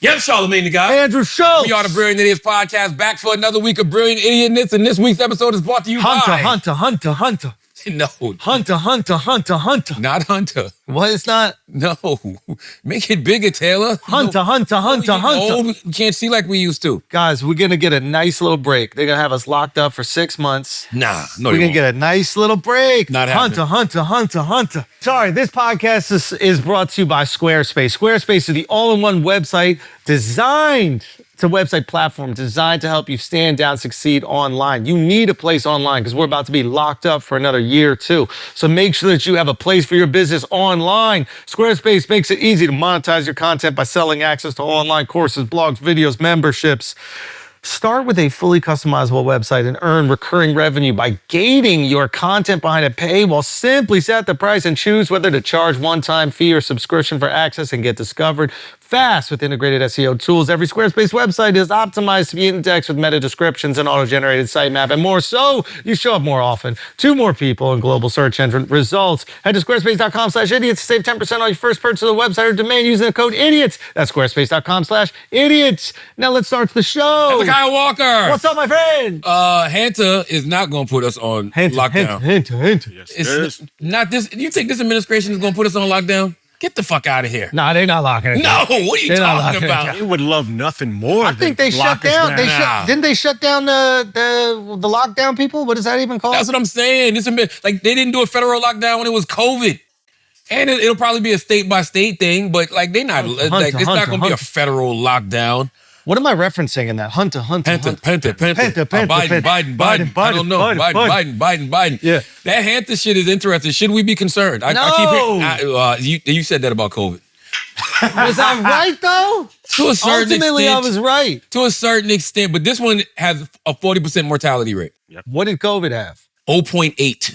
Yep, Charlamagne the guy. Andrew Schulz. We are the Brilliant Idiots podcast, back for another week of Brilliant Idiotness, and this week's episode is brought to you by... Hunter. No. Hunter. Not Hunter. What? It's not? No. Make it bigger, Taylor. Hunter. We can't see like we used to. Guys, we're going to get a nice little break. They're going to have us locked up for 6 months. Nah, no, we're going to get a nice little break. Not happening. Hunter. Sorry, this podcast is brought to you by Squarespace. Squarespace is the all-in-one website designed... It's a website platform designed to help you stand down, succeed online. You need a place online because we're about to be locked up for another year or two. So make sure that you have a place for your business online. Squarespace makes it easy to monetize your content by selling access to online courses, blogs, videos, memberships. Start with a fully customizable website and earn recurring revenue by gating your content behind a paywall. Simply set the price and choose whether to charge one-time fee or subscription for access and get discovered fast with integrated SEO tools. Every Squarespace website is optimized to be indexed with meta descriptions and auto-generated sitemap and more, so you show up more often to more people in global search engine results. Head to squarespace.com/idiots to save 10% on your first purchase of the website or domain using the code IDIOTS. That's squarespace.com/idiots. Now let's start the show. Kyle Walker. What's up, my friend? Hanta is not going to put us on lockdown. Hanta. Yes, it's not this. You think this administration is going to put us on lockdown? Get the fuck out of here. Nah, they're not locking it down. No, what are you talking about? They would love nothing more. I think they shut down. Didn't they shut down the lockdown people? What is that even called? That's what I'm saying. Like they didn't do a federal lockdown when it was COVID. And it'll probably be a state-by-state thing, but like it's not going to be a federal lockdown. What am I referencing in that? Hunter. Penta. Biden. I don't know. Biden. Yeah. That Hanta shit is interesting. Should we be concerned? No. You said that about COVID. Was I right, though? To a certain Ultimately, extent. I was right. To a certain extent, but this one has a 40% mortality rate. Yep. What did COVID have? 0.8.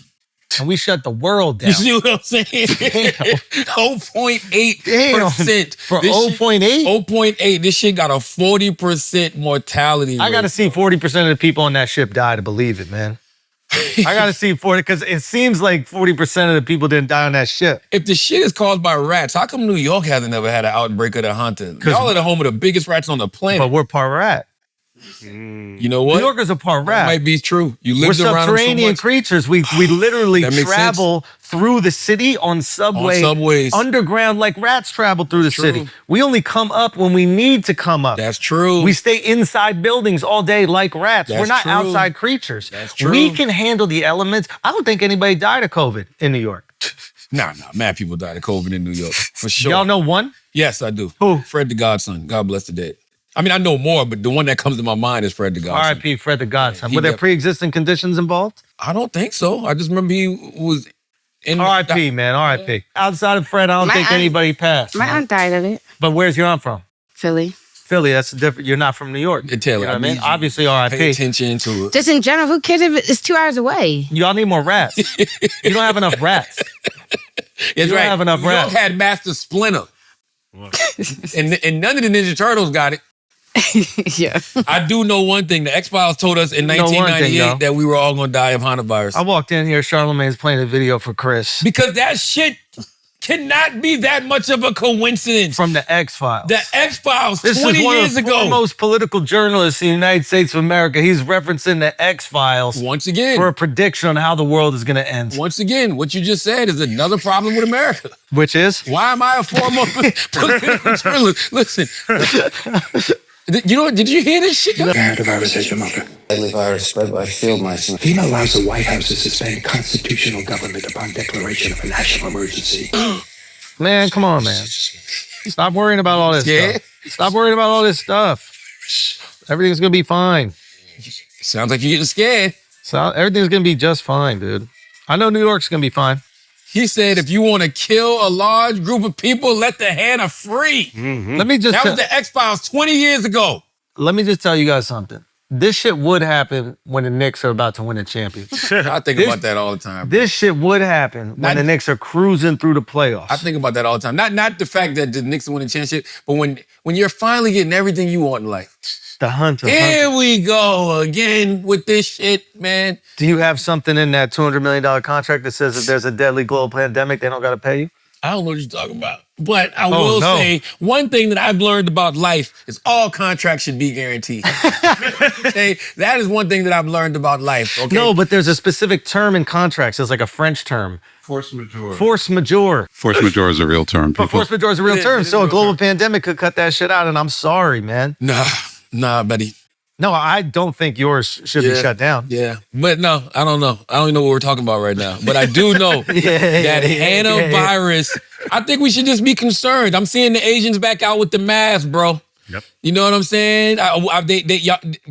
And we shut the world down. You see what I'm saying? 0.8%. For 0.8? 0.8. This shit got a 40% mortality rate. I got to see 40% of the people on that ship die to believe it, man. I got to see 40, because it seems like 40% of the people didn't die on that ship. If the shit is caused by rats, how come New York hasn't ever had an outbreak of the Hunter? Y'all are the home of the biggest rats on the planet. But we're part rat. You know what? New Yorkers are part rat. That might be true. You We're lived around them so subterranean much. creatures. We literally That makes travel through the city on subways. Underground like rats travel through the True. city. We only come up when we need to come up. That's true. We stay inside buildings all day like rats. That's We're not true. outside creatures. That's true. We can handle the elements. I don't think anybody died of COVID in New York. Nah. Mad people died of COVID in New York. For sure. Y'all know one? Yes, I do. Who? Fred the Godson. God bless the dead. I mean, I know more, but the one that comes to my mind is Fred the Godson. R.I.P. Fred the Godson. Were there pre-existing conditions involved? I don't think so. I just remember he was in... R.I.P., man. R.I.P. Outside of Fred, I don't think anybody passed. My aunt died of it. But where's your aunt from? Philly. Philly, that's different. You're not from New York. Taylor, You know what I mean? need you Obviously, to R.I.P. Pay attention to it. Just in general, who cares if it's 2 hours away? Y'all need more rats. You don't have enough rats. That's don't have enough New York rats. had Master Splinter. and none of the Ninja Turtles got it. Yeah. I do know one thing. The X-Files told us in You know one thing, 1998 yo. that we were all going to die of Hantavirus. I walked in here, Charlamagne's playing a video for Chris. Because that shit cannot be that much of a coincidence. From the X-Files. The X-Files This 20 is one years of the ago. foremost political journalists in the United States of America. He's referencing the X-Files Once again. for a prediction on how the world is going to end. Once again, what you just said is another problem with America. Which is? Why am I a foremost political journalist? Listen. You know what? Did you hear this shit? The Hantavirus has your mother. Deadly virus spread by field mice. FEMA allows the White House to suspend constitutional government upon declaration of a national emergency. Man, come on, man. Stop worrying about all this stuff. Stop worrying about all this stuff. Everything's going to be fine. Sounds like you're getting scared. So everything's going to be just fine, dude. I know New York's going to be fine. He said, if you want to kill a large group of people, let the Hanta free. Let me just That was the X-Files 20 years ago. let me just tell you guys something. This shit would happen when the Knicks are about to win a championship. I think about that all the time. This shit would happen when the Knicks are cruising through the playoffs. I think about that all the time. Not the fact that the Knicks are winning a championship, but when you're finally getting everything you want in life. The Hunter. Here we go again with this shit, man. Do you have something in that $200 million contract that says if there's a deadly global pandemic, they don't got to pay you? I don't know what you're talking about. But I will say, one thing that I've learned about life is all contracts should be guaranteed. Okay? That is one thing that I've learned about life. Okay? No, but there's a specific term in contracts. It's like a French term. Force majeure. Force majeure. Force majeure is a real term. But force majeure is a real term. So a global pandemic could cut that shit out. And I'm sorry, man. Nah, buddy. No, I don't think yours should be shut down. Yeah. But no, I don't know. I don't even know what we're talking about right now. But I do know that Hantavirus, I think we should just be concerned. I'm seeing the Asians back out with the mask, bro. Yep. You know what I'm saying?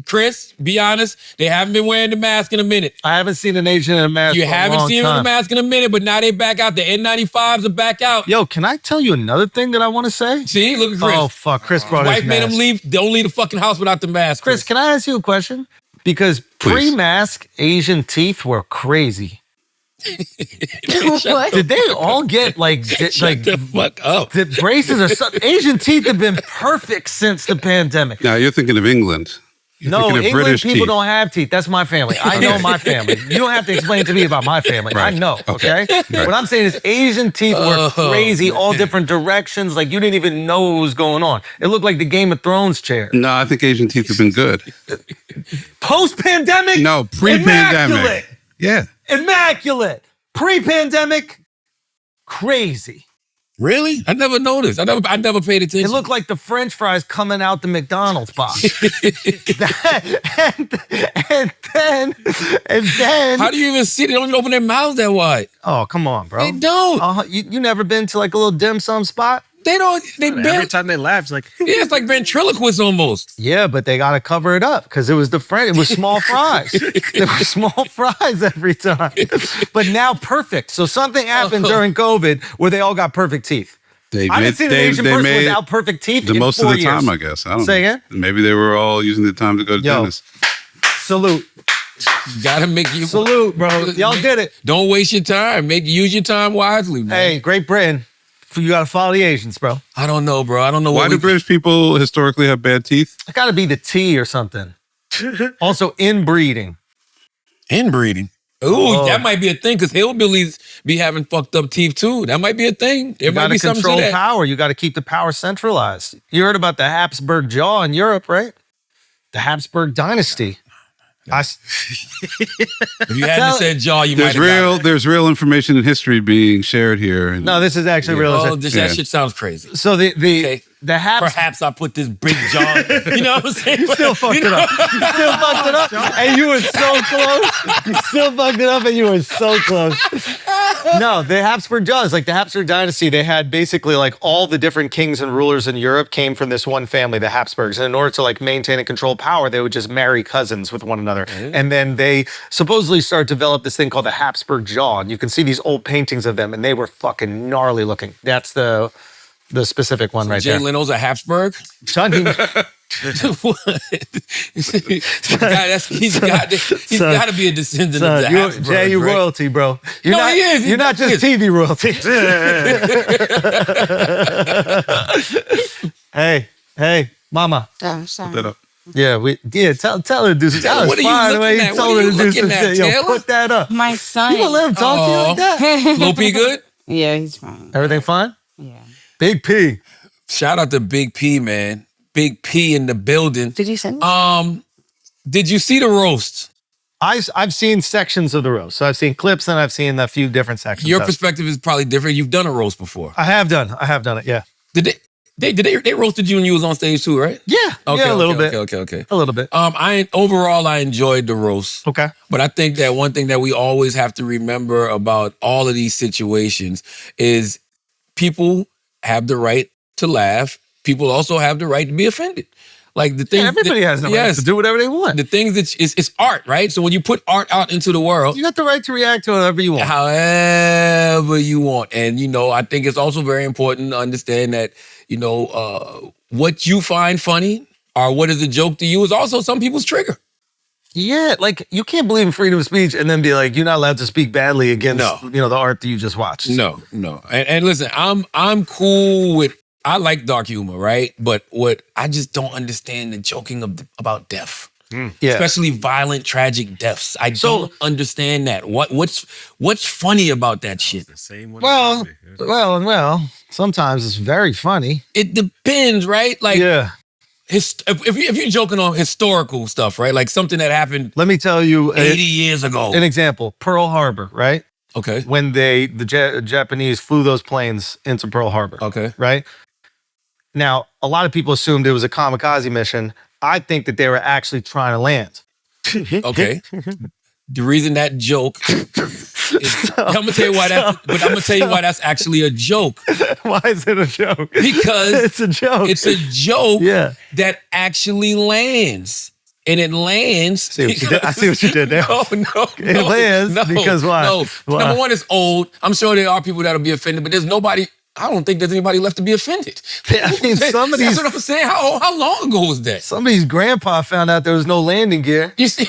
Chris, be honest, they haven't been wearing the mask in a minute. I haven't seen an Asian in a mask. You haven't seen them in a mask in a minute, but now they back out. The N95s are back out. Yo, can I tell you another thing that I want to say? See, look at Chris. Oh, fuck. Chris brought his wife made mask. him leave. Don't leave the fucking house without the mask. Chris, can I ask you a question? Because pre-mask Asian teeth were crazy. What? Did they all get like Shut the fuck up. the braces or something? Asian teeth have been perfect since the pandemic. Now you're thinking of England. No, thinking of England British people teeth. don't have teeth. That's my family. I know my family. You don't have to explain to me about my family. Right. I know, okay? Right. What I'm saying is Asian teeth were crazy, all different directions. Like you didn't even know what was going on. It looked like the Game of Thrones chair. No, I think Asian teeth have been good. Post-pandemic? No, pre-pandemic. Immaculate. Yeah. Immaculate. Pre-pandemic? Crazy. Really? I never noticed. I never paid attention. It looked like the French fries coming out the McDonald's box. and then. How do you even see? They don't even open their mouths that wide. Oh, come on, bro. They don't. You never been to like a little dim sum spot? They don't. They Every barely. time they laugh, it's like, Yeah, it's like ventriloquist almost. Yeah, but they gotta cover it up because it was the French. It was small fries. There were small fries every time. But now perfect. So something happened during COVID where they all got perfect teeth. I haven't seen an Asian person without perfect teeth the in most 4 of the years. time, I guess. I don't Say know. again? Maybe they were all using the time to go to tennis. Salute. Gotta make you Salute, bro. Y'all did it. Don't waste your time. Use your time wisely, man. Hey, Great Britain. You gotta follow the Asians, bro. I don't know, bro. I don't know Why do British people historically have bad teeth? It gotta be the tea or something. Also, inbreeding. Inbreeding. Ooh, that might be a thing because hillbillies be having fucked up teeth too. That might be a thing. There You might gotta be something to control that. power. You gotta keep the power centralized. You heard about the Habsburg jaw in Europe, right? The Habsburg dynasty. If you hadn't said jaw, you might have There's real information in history being shared here. And No, this is actually real. Oh, that shit sounds crazy. So the Habs. Perhaps I put this big jaw. You know what I'm saying? You still fucked it up. You still fucked it up, and you were so close. You still fucked it up, and you were so close. No, the Habsburg jaws, like the Habsburg dynasty, they had basically like all the different kings and rulers in Europe came from this one family, the Habsburgs. And in order to like maintain and control power, they would just marry cousins with one another. And then they supposedly started to develop this thing called the Habsburg jaw. And you can see these old paintings of them, and they were fucking gnarly looking. That's the specific one right Jay there. Leno's a Habsburg? Son, he- What? He's got to be a descendant of the Habsburgs, Jay, you right? royalty, bro. You're No, not, he is. He You're not just definitely TV royalty. hey, mama. Oh, sorry. that up. Tell her to do some. That was What are you fine the way looking he at? told What her are to you do some looking at, shit. Yo, Taylor? put that up. My son. You gonna let him talk to you like that? Lil P good? Yeah, he's fine. Everything fine? Yeah. Big P. Shout out to Big P, man. Big P in the building. Did you send me? Did you see the roast? I've seen sections of the roast. So I've seen clips and I've seen a few different sections. Your of it. perspective is probably different. You've done a roast before. I have done it, yeah. Did they roasted you when you was on stage too, right? Yeah. Okay, yeah, a little bit. Okay. A little bit. Overall I enjoyed the roast. Okay. But I think that one thing that we always have to remember about all of these situations is people have the right to laugh. People also have the right to be offended. Like the thing, everybody has the right to do whatever they want. The things that it's art, right? So when you put art out into the world, You got the right to react to whatever you want. however you want, and I think it's also very important to understand that what you find funny or what is a joke to you is also some people's trigger. Yeah, like you can't believe in freedom of speech and then be like, you're not allowed to speak badly against the art that you just watched. No. And listen, I'm cool with. I like dark humor, right? But what I just don't understand the joking about death. Yeah. especially violent, tragic deaths. I don't understand that. What's funny about that shit? Well, sometimes it's very funny. It depends, right? Like, Yeah. if you're joking on historical stuff, right? Like something that happened Let me tell you 80 years ago. an example. Pearl Harbor, right? Okay. When the Japanese flew those planes into Pearl Harbor. Okay. Right? Now, a lot of people assumed it was a kamikaze mission. I think that they were actually trying to land. Okay. The reason that joke is, I'm gonna tell you why that's actually a joke. Why is it a joke? Because it's a joke. It's a joke Yeah. that actually lands. And it lands. I see what you did there. It lands because why? No. Why? Number one, it's old. I'm sure there are people that'll be offended, but there's nobody. I don't think there's anybody left to be offended. I mean, That's what I'm saying. How long ago was that? Somebody's grandpa found out there was no landing gear. You see?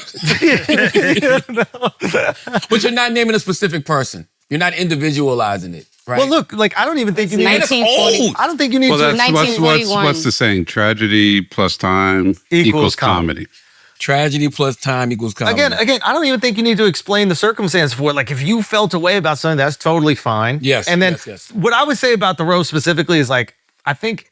But you're not naming a specific person. You're not individualizing it, right? Well, look, like I don't even think you need. That's old. I don't think you need Well, to. that's what's the saying? Tragedy plus time equals comedy. Tragedy plus time equals comedy. Again, I don't even think you need to explain the circumstance for it. Like, if you felt a way about something, that's totally fine. Yes. And then yes. what I would say about the roast specifically is like, I think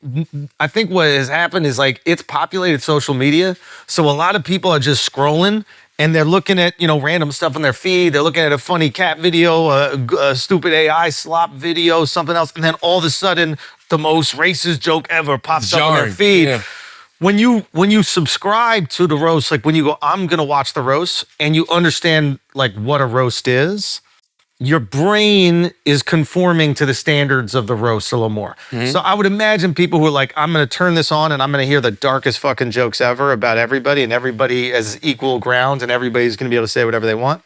what has happened is like it's populated social media, so a lot of people are just scrolling and they're looking at random stuff on their feed. They're looking at a funny cat video, a stupid AI slop video, something else, and then all of a sudden the most racist joke ever pops up on their feed. Yeah. When you subscribe to the roast, like when you go, I'm gonna watch the roast, and you understand like what a roast is, your brain is conforming to the standards of the roast a little more. Mm-hmm. So I would imagine people who are like, I'm gonna turn this on and I'm gonna hear the darkest fucking jokes ever about everybody, and everybody has equal ground, and everybody's gonna be able to say whatever they want.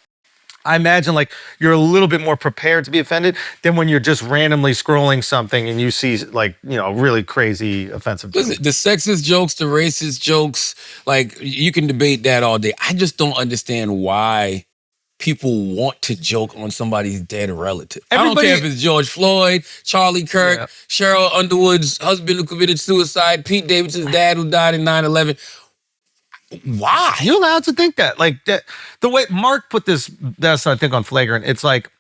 I imagine like you're a little bit more prepared to be offended than when you're just randomly scrolling something and you see like, really crazy offensive jokes. Listen, the sexist jokes, the racist jokes, like you can debate that all day. I just don't understand why people want to joke on somebody's dead relative. I don't care if it's George Floyd, Charlie Kirk, Cheryl Underwood's husband who committed suicide, Pete Davidson's dad who died in 9/11. Why? You're allowed to think that. Like that, the way Mark put that's I think on Flagrant. It's like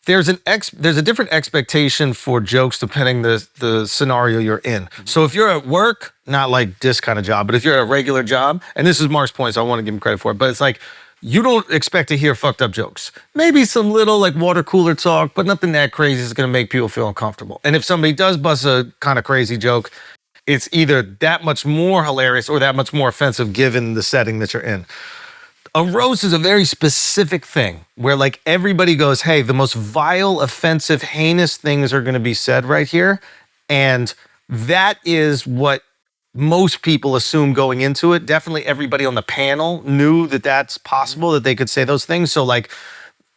there's a different expectation for jokes depending the scenario you're in. So if you're at work, not like this kind of job, but if you're at a regular job, and this is Mark's point, so I want to give him credit for it, but it's like you don't expect to hear fucked up jokes. Maybe some little like water cooler talk, but nothing that crazy is going to make people feel uncomfortable. And if somebody does bust a kind of crazy joke, it's either that much more hilarious or that much more offensive given the setting that you're in. A roast is a very specific thing where like everybody goes, hey, the most vile, offensive, heinous things are going to be said right here. And that is what most people assume going into it. Definitely everybody on the panel knew that that's possible, that they could say those things. So like,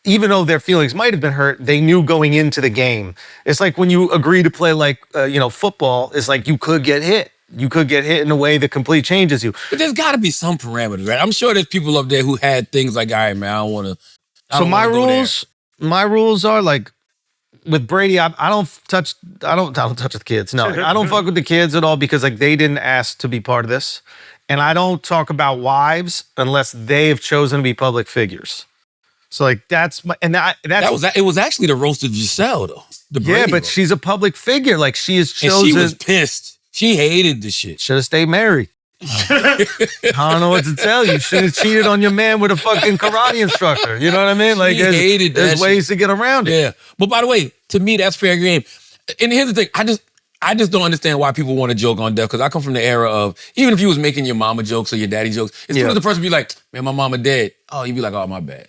even though their feelings might have been hurt, they knew going into the game. It's like when you agree to play like, football, it's like you could get hit. You could get hit in a way that completely changes you. But there's got to be some parameters, right? I'm sure there's people up there who had things like, all right, man, I don't want to. So my rules are like with Brady, I don't touch the kids. No, I don't fuck with the kids at all because like they didn't ask to be part of this. And I don't talk about wives unless they have chosen to be public figures. So like that's it was actually the roast of Giselle though. But roast. she's a public figure. Like she is chosen. And she was pissed. She hated the shit. Should have stayed married. I don't know what to tell you. Should have cheated on your man with a fucking karate instructor. You know what I mean? Like there's ways to get around it. Yeah. But by the way, to me, that's fair game. And here's the thing. I just don't understand why people want to joke on death because I come from the era of, even if you was making your mama jokes or your daddy jokes, as soon as the person be like, man, my mama dead. Oh, you'd be like, oh, my bad.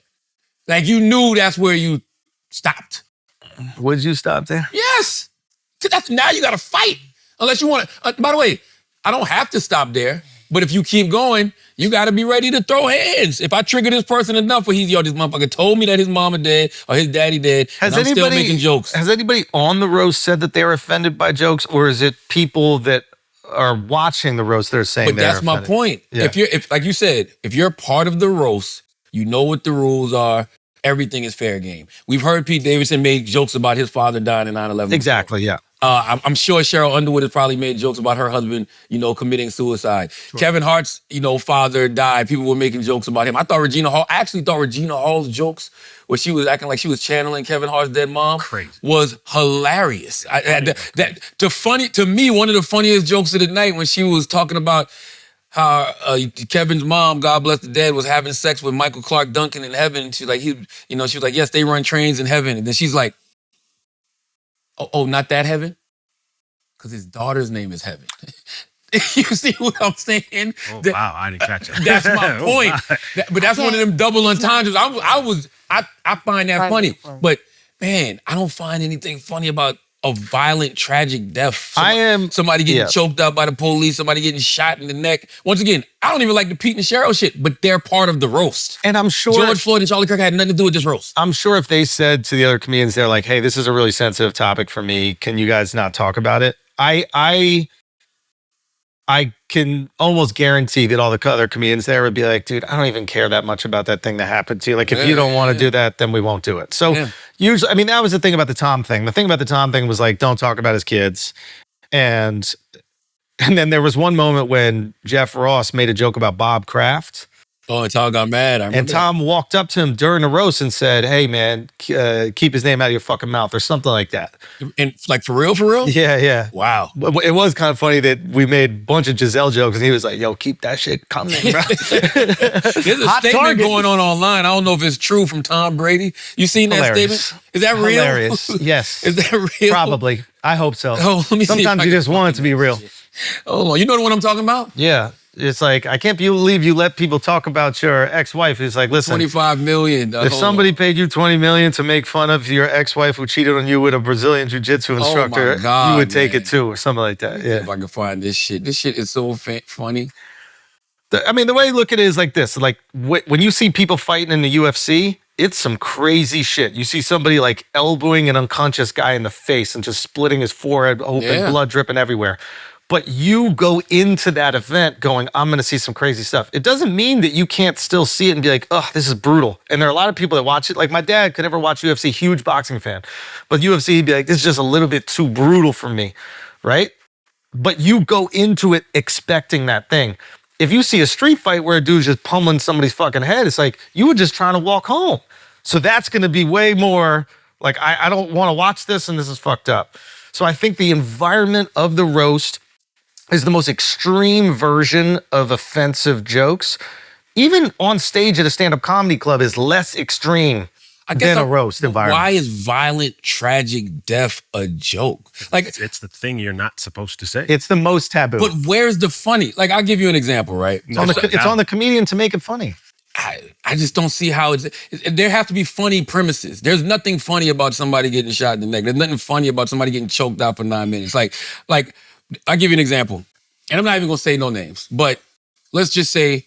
Like you knew that's where you stopped. Would you stop there? Yes. Now you got to fight. Unless you want to. By the way, I don't have to stop there. But if you keep going, you got to be ready to throw hands. If I trigger this person enough where this motherfucker told me that his mama dead or his daddy dead, and I'm still making jokes. Has anybody on the roast said that they're offended by jokes, or is it people that are watching the roast that are saying they're offended? But that's my point. Yeah. If like you said, if you're part of the roast, you know what the rules are. Everything is fair game. We've heard Pete Davidson make jokes about his father dying in 9/11. Exactly, yeah. I'm sure Cheryl Underwood has probably made jokes about her husband, committing suicide. Sure. Kevin Hart's, father died. People were making jokes about him. I actually thought Regina Hall's jokes, where she was acting like she was channeling Kevin Hart's dead mom, was hilarious. To me, one of the funniest jokes of the night when she was talking about how Kevin's mom, God bless the dead, was having sex with Michael Clark Duncan in heaven. She's like, she was like, yes, they run trains in heaven. And then she's like, oh, not that heaven? Because his daughter's name is Heaven. You see what I'm saying? Oh, wow, I didn't catch that. That's my point. But that's one of them double entendres. I find that funny. But man, I don't find anything funny about a violent, tragic death. Somebody getting choked up by the police, somebody getting shot in the neck. Once again, I don't even like the Pete and Cheryl shit, but they're part of the roast. And I'm sure George Floyd and Charlie Kirk had nothing to do with this roast. I'm sure if they said to the other comedians, they're like, hey, this is a really sensitive topic for me. Can you guys not talk about it? I can almost guarantee that all the other comedians there would be like, dude, I don't even care that much about that thing that happened to you. Like, if you don't want to do that, then we won't do it. So usually, that was the thing about the Tom thing. The thing about the Tom thing was like, don't talk about his kids. And then there was one moment when Jeff Ross made a joke about Bob Kraft. Oh, and Tom got mad. And Tom walked up to him during the roast and said, hey, man, keep his name out of your fucking mouth, or something like that. And like, for real? Yeah. Wow. It was kind of funny that we made a bunch of Giselle jokes and he was like, yo, keep that shit coming, bro. There's a statement going on online. I don't know if it's true, from Tom Brady. You seen that statement? Is that real? Hilarious. Yes. Is that real? Probably. I hope so. Oh, let me see. Sometimes you just want it to be real. Oh, you know the one I'm talking about? Yeah. It's like, I can't believe you let people talk about your ex-wife. It's like, listen, $25 million. If somebody paid you $20 million to make fun of your ex-wife who cheated on you with a Brazilian jiu-jitsu instructor, you would take it too, or something like that. Yeah. If I can find this shit. This shit is so funny. The way you look at it is like this. Like, when you see people fighting in the UFC, it's some crazy shit. You see somebody like elbowing an unconscious guy in the face and just splitting his forehead open, blood dripping everywhere. But you go into that event going, I'm going to see some crazy stuff. It doesn't mean that you can't still see it and be like, oh, this is brutal. And there are a lot of people that watch it. Like, my dad could never watch UFC, huge boxing fan. But UFC, he'd be like, this is just a little bit too brutal for me, right? But you go into it expecting that thing. If you see a street fight where a dude's just pummeling somebody's fucking head, it's like, you were just trying to walk home. So that's going to be way more like, I don't want to watch this and this is fucked up. So I think the environment of the roast is the most extreme version of offensive jokes. Even on stage at a stand-up comedy club is less extreme than a roast environment. Why is violent, tragic death a joke? Like, it's the thing you're not supposed to say. It's the most taboo. But where's the funny? Like, I'll give you an example, right? It's on the comedian to make it funny. I just don't see how there have to be funny premises. There's nothing funny about somebody getting shot in the neck. There's nothing funny about somebody getting choked out for 9 minutes. Like, I'll give you an example. And I'm not even going to say no names, but let's just say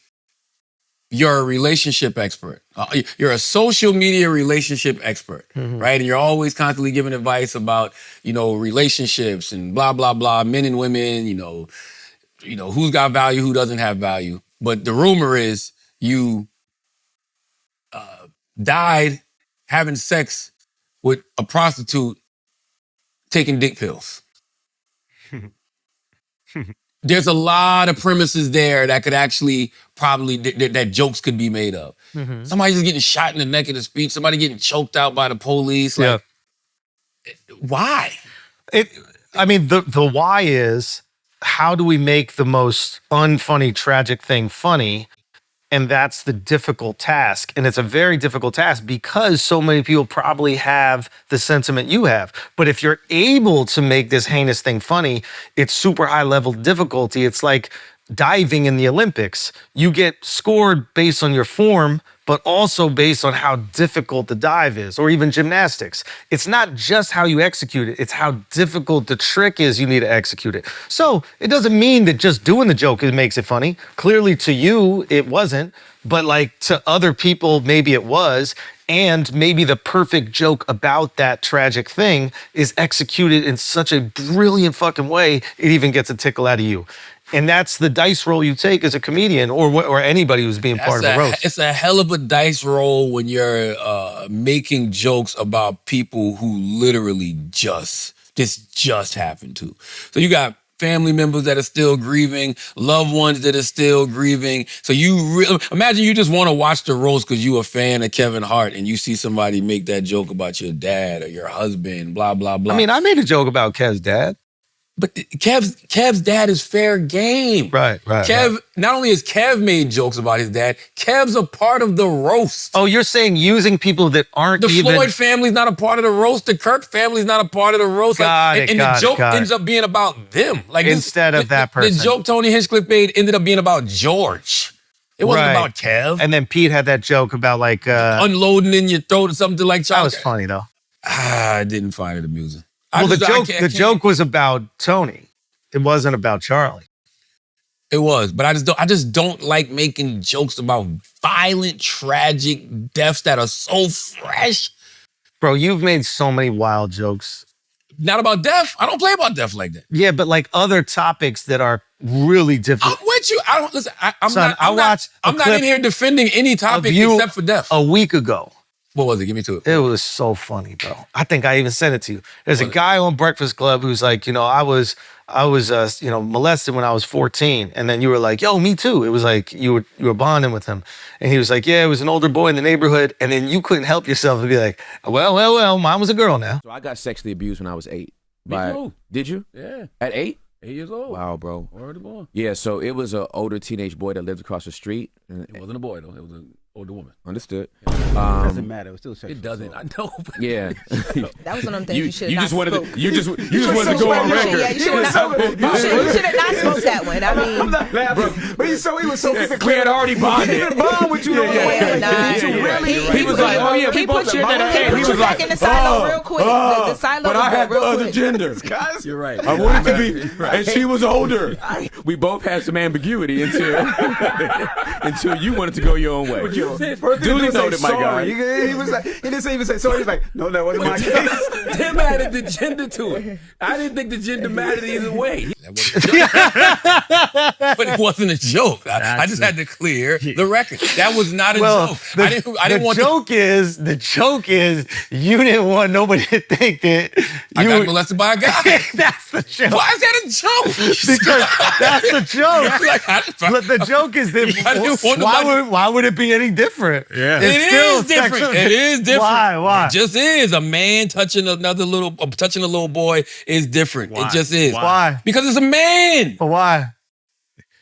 you're a relationship expert. You're a social media relationship expert, right? And you're always constantly giving advice about, relationships and blah, blah, blah, men and women, who's got value, who doesn't have value. But the rumor is you died having sex with a prostitute taking dick pills. There's a lot of premises there that could actually that jokes could be made of. Somebody just getting shot in the neck in a speech, somebody getting choked out by the police. Like, why? The why is, how do we make the most unfunny, tragic thing funny? And that's the difficult task. And it's a very difficult task because so many people probably have the sentiment you have. But if you're able to make this heinous thing funny, it's super high level difficulty. It's like diving in the Olympics. You get scored based on your form, but also based on how difficult the dive is, or even gymnastics. It's not just how you execute it, it's how difficult the trick is you need to execute it. So it doesn't mean that just doing the joke makes it funny. Clearly to you, it wasn't, but like to other people, maybe it was. And maybe the perfect joke about that tragic thing is executed in such a brilliant fucking way, it even gets a tickle out of you. And that's the dice roll you take as a comedian or anybody who's being part of a roast. It's a hell of a dice roll when you're making jokes about people who literally just this just happened to. So you got family members that are still grieving, loved ones that are still grieving. So imagine you just want to watch the roast because you a fan of Kevin Hart and you see somebody make that joke about your dad or your husband, blah, blah, blah. I mean, I made a joke about Kev's dad. But Kev's dad is fair game. Right. Not only has Kev made jokes about his dad, Kev's a part of the roast. Oh, you're saying using people that aren't the even... Floyd family's not a part of the roast. The Kirk family's not a part of the roast. And the joke ends up being about them. Like instead of that person. The joke Tony Hinchcliffe made ended up being about George. It wasn't about Kev. And then Pete had that joke about like... unloading in your throat or something like Charla. That was funny though. I didn't find it amusing. Well, the joke was about Tony. It wasn't about Charlie. It was, but I just don't like making jokes about violent, tragic deaths that are so fresh. Bro, you've made so many wild jokes. Not about death. I don't play about death like that. Yeah, but like other topics that are really different. I'm with you. I don't listen. I'm not in here defending any topic except for death. A week ago. What was it? Give me to it. It was so funny, bro. I think I even sent it to you. There's a guy on Breakfast Club who's like, I was molested when I was 14, and then you were like, yo, me too. It was like you were bonding with him, and he was like, yeah, it was an older boy in the neighborhood, and then you couldn't help yourself and be like, well, mine was a girl now. So I got sexually abused when I was 8. Me too. Did you? Yeah. At 8? 8 years old. Wow, bro. Word of boy. Yeah, so it was an older teenage boy that lived across the street. It wasn't a boy though. It was an older woman. Understood. It doesn't matter. It was still sexual. It doesn't. I know. But yeah. That was one of them things you should have wanted spoke. You just wanted to go on record. Yeah, you should have not smoked that one. I mean, I'm not laughing, but he was so we had already bonded. He didn't bond with you. He was like, oh yeah, we both shared that. He was back in the silo real quick. The silo. But I had the other gender. You're right. I wanted to be, and she was older. We both had some ambiguity until you wanted to go your own way. Duly noted, my guy. He was like, he didn't even say sorry. He was like, no, that wasn't my case. Tim added the gender to it. I didn't think the gender mattered either way. But it wasn't a joke. I just had to clear the record. That was not a joke. The joke is you didn't want nobody to think that I got molested by a guy. That's the joke. Why is that a joke? Because that's the joke. The joke is that why would it be any different? Yeah. It is different. It is different. Why? It just is. A man touching a little boy is different. Why? It just is. Why? Because it's a man. But why?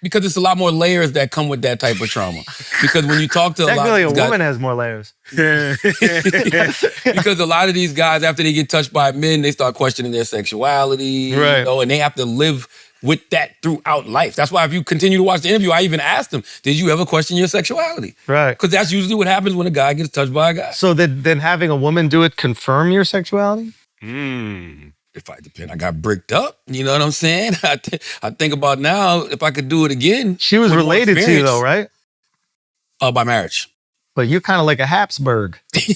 Because it's a lot more layers that come with that type of trauma. Because when you talk to a lot of Technically, these a woman has more layers. Because a lot of these guys, after they get touched by men, they start questioning their sexuality. Right. And they have to live with that throughout life. That's why if you continue to watch the interview, I even asked them, did you ever question your sexuality? Right. Because that's usually what happens when a guy gets touched by a guy. So then having a woman do it confirm your sexuality? If I got bricked up, you know what I'm saying? I think about now, if I could do it again. She was related to you though, right? By marriage. But you're kind of like a Habsburg. See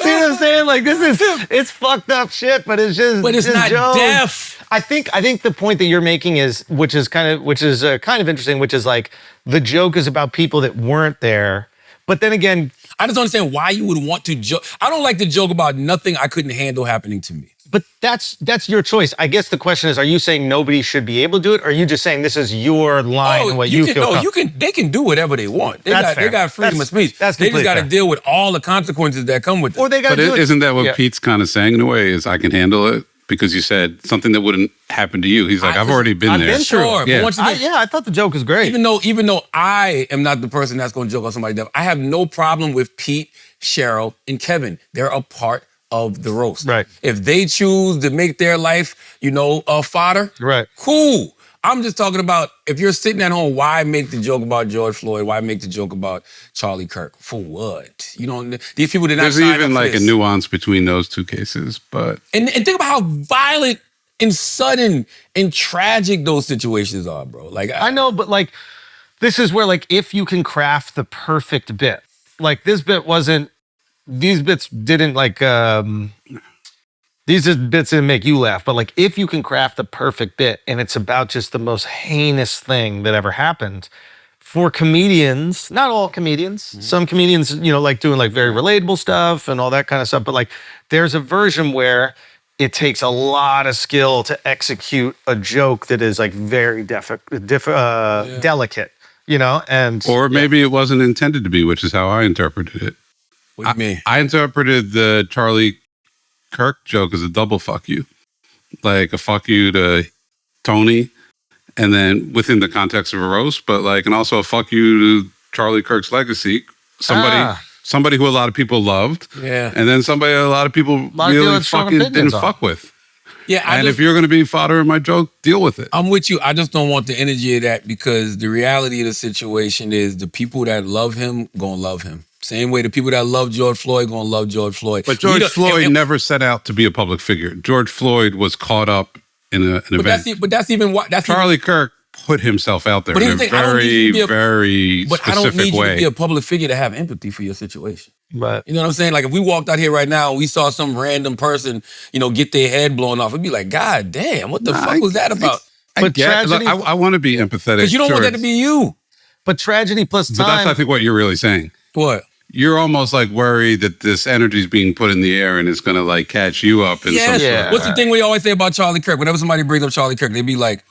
what I'm saying? Like it's fucked up shit, but it's just. But it's not jokes. deaf. I think the point that you're making is, which is kind of interesting, which is like the joke is about people that weren't there, but then again, I just don't understand why you would want to joke. I don't like to joke about nothing I couldn't handle happening to me. But that's your choice. I guess the question is, are you saying nobody should be able to do it, or are you just saying this is your line and what you feel? No, they can do whatever they want. They got freedom of speech. They just got to deal with all the consequences that come with it. Or they got to do it. Isn't that what Pete's kind of saying in a way? Is I can handle it because you said something that wouldn't happen to you. He's like, I've already been there. Sure, yeah. But once again, I thought the joke was great. Even though I am not the person that's going to joke on somebody deaf, I have no problem with Pete, Cheryl, and Kevin. They're a part of the roast. Right. If they choose to make their life, fodder, right. Cool. I'm just talking about if you're sitting at home, why make the joke about George Floyd? Why make the joke about Charlie Kirk? For what? These people did not There's sign even up for like this. a nuance between those two cases, but and think about how violent and sudden and tragic those situations are, bro. Like I know, but like this is where like if you can craft the perfect bit, like this bit wasn't. These bits didn't like. These bits didn't make you laugh, but like if you can craft the perfect bit and it's about just the most heinous thing that ever happened, for comedians, not all comedians, some comedians, like doing like very relatable stuff and all that kind of stuff. But like, there's a version where it takes a lot of skill to execute a joke that is like very delicate, and or maybe it wasn't intended to be, which is how I interpreted it. What do you mean? I interpreted the Charlie Kirk joke as a double fuck you, like a fuck you to Tony, and then within the context of a roast, but like, and also a fuck you to Charlie Kirk's legacy, somebody who a lot of people loved, and then somebody a lot of people really fucking didn't fuck with. Yeah, and if you're going to be fodder in my joke, deal with it. I'm with you. I just don't want the energy of that, because the reality of the situation is the people that love him gonna love him. Same way the people that love George Floyd gonna love George Floyd. But George Floyd never set out to be a public figure. George Floyd was caught up in an event. Charlie Kirk put himself out there in a very, very specific way. But I don't need you to be a public figure to have empathy for your situation. But you know what I'm saying? Like if we walked out here right now and we saw some random person, get their head blown off, it'd be like, God damn, what the fuck was that about? But tragedy, I want to be empathetic. Because you don't want that to be you. But tragedy plus time. But that's, I think, what you're really saying. What? You're almost like worried that this energy is being put in the air and it's going to like catch you up. In some sort of What's the thing we always say about Charlie Kirk? Whenever somebody brings up Charlie Kirk, they be like,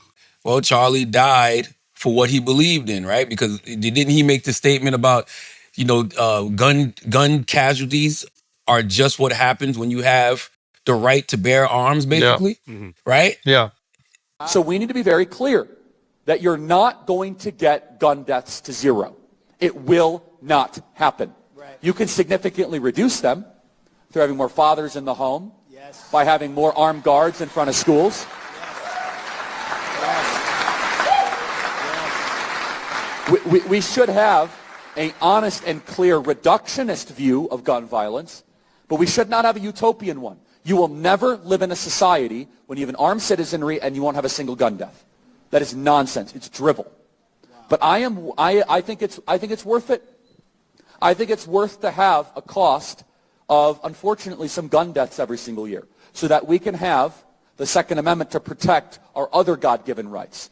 well, Charlie died for what he believed in, right? Because didn't he make the statement about, gun casualties are just what happens when you have the right to bear arms, basically, right? Yeah. So we need to be very clear that you're not going to get gun deaths to zero. It will not happen. Right. You can significantly reduce them through having more fathers in the home, by having more armed guards in front of schools. We should have an honest and clear reductionist view of gun violence, but we should not have a utopian one. You will never live in a society when you have an armed citizenry and you won't have a single gun death. That is nonsense. It's drivel. But I think it's worth it. I think it's worth to have a cost of, unfortunately, some gun deaths every single year, so that we can have the Second Amendment to protect our other God-given rights.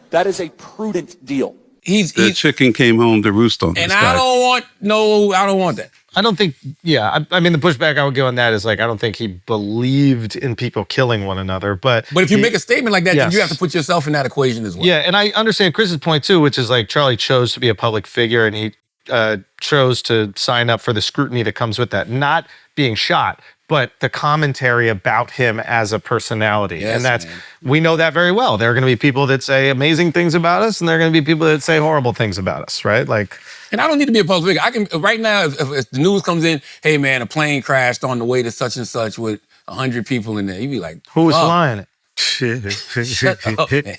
That is a prudent deal. The chicken came home to roost on this guy. I don't want that. I don't think, I mean, the pushback I would give on that is like, I don't think he believed in people killing one another. But if you make a statement like that, then you have to put yourself in that equation as well. Yeah, and I understand Chris's point too, which is like Charlie chose to be a public figure and he chose to sign up for the scrutiny that comes with that. Not being shot, but the commentary about him as a personality. Yes, and we know that very well. There are going to be people that say amazing things about us, and there are going to be people that say horrible things about us, right? Like, and I don't need to be a public figure. I can, right now, if the news comes in, hey man, a plane crashed on the way to such and such with 100 people in there, you'd be like, who was flying it? Shut up, man.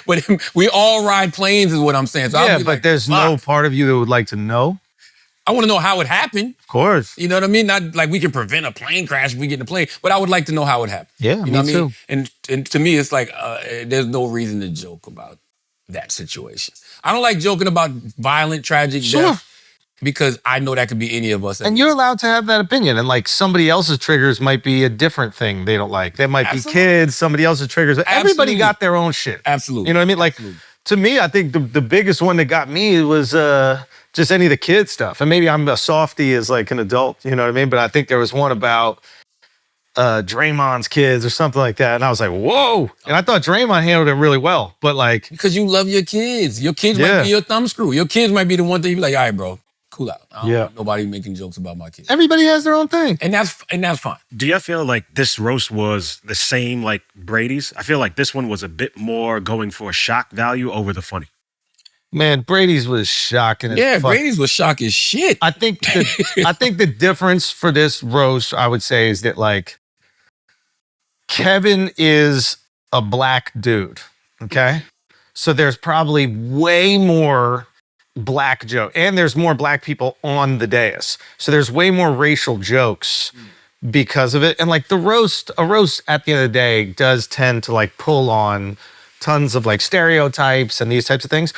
but we all ride planes is what I'm saying. So but like, there's no part of you that would like to know. I want to know how it happened. Of course. You know what I mean? Not like we can prevent a plane crash if we get in a plane, but I would like to know how it happened. Yeah, you know me what too. I mean? And to me, it's like there's no reason to joke about that situation. I don't like joking about violent, tragic death because I know that could be any of us. And you're allowed to have that opinion. And like somebody else's triggers might be a different thing they don't like. They might be kids, somebody else's triggers. Everybody got their own shit. Absolutely. You know what I mean? Like, to me, I think the biggest one that got me was just any of the kid stuff. And maybe I'm a softie as like an adult, you know what I mean? But I think there was one about Draymond's kids or something like that. And I was like, whoa. And I thought Draymond handled it really well. But like, because you love your kids. Your kids might be your thumbscrew. Your kids might be the one thing you be like, all right, bro, cool out. I don't want nobody making jokes about my kids. Everybody has their own thing. And that's fine. Do you feel like this roast was the same like Brady's? I feel like this one was a bit more going for shock value over the funny. Man, Brady's was shocking as fuck. Brady's was shock as shit. I think the difference for this roast, I would say, is that like Kevin is a black dude, okay? So there's probably way more black joke, and there's more black people on the dais. So there's way more racial jokes because of it. And like a roast at the end of the day does tend to like pull on tons of like stereotypes and these types of things.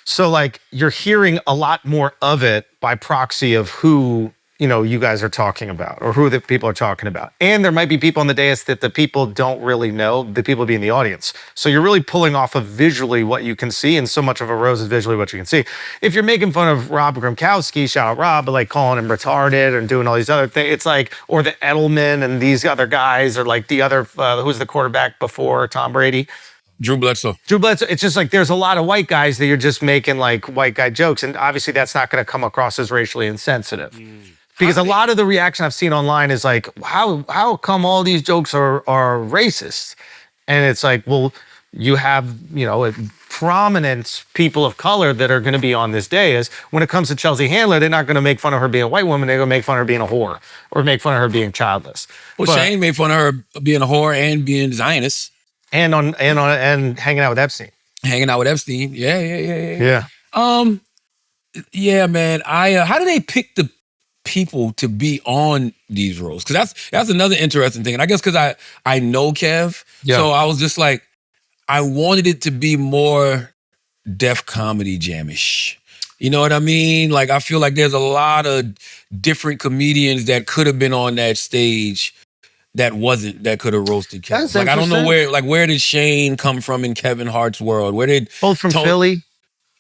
So like you're hearing a lot more of it by proxy of who you guys are talking about or who the people are talking about. And there might be people on the dais that the people don't really know, the people be in the audience. So you're really pulling off of visually what you can see, and so much of a roast is visually what you can see. If you're making fun of Rob Gronkowski, shout out Rob, but like calling him retarded and doing all these other things, it's like, or the Edelman and these other guys, or like the other, who's the quarterback before Tom Brady? Drew Bledsoe. It's just like there's a lot of white guys that you're just making like white guy jokes. And obviously that's not going to come across as racially insensitive. Because a lot of the reaction I've seen online is like, how come all these jokes are racist? And it's like, well, you have, prominent people of color that are going to be on this day. Is when it comes to Chelsea Handler, they're not going to make fun of her being a white woman. They're going to make fun of her being a whore or make fun of her being childless. Well, Shane made fun of her being a whore and being Zionist. And hanging out with Epstein. Hanging out with Epstein. Yeah. Yeah, man. How do they pick the people to be on these roasts? Because that's another interesting thing. And I guess because I know Kev, so I was just like, I wanted it to be more Def Comedy Jam-ish. You know what I mean? Like, I feel like there's a lot of different comedians that could have been on that stage that could have roasted Kevin. That's like, I don't know interesting. where did Shane come from in Kevin Hart's world? Where did both from Philly?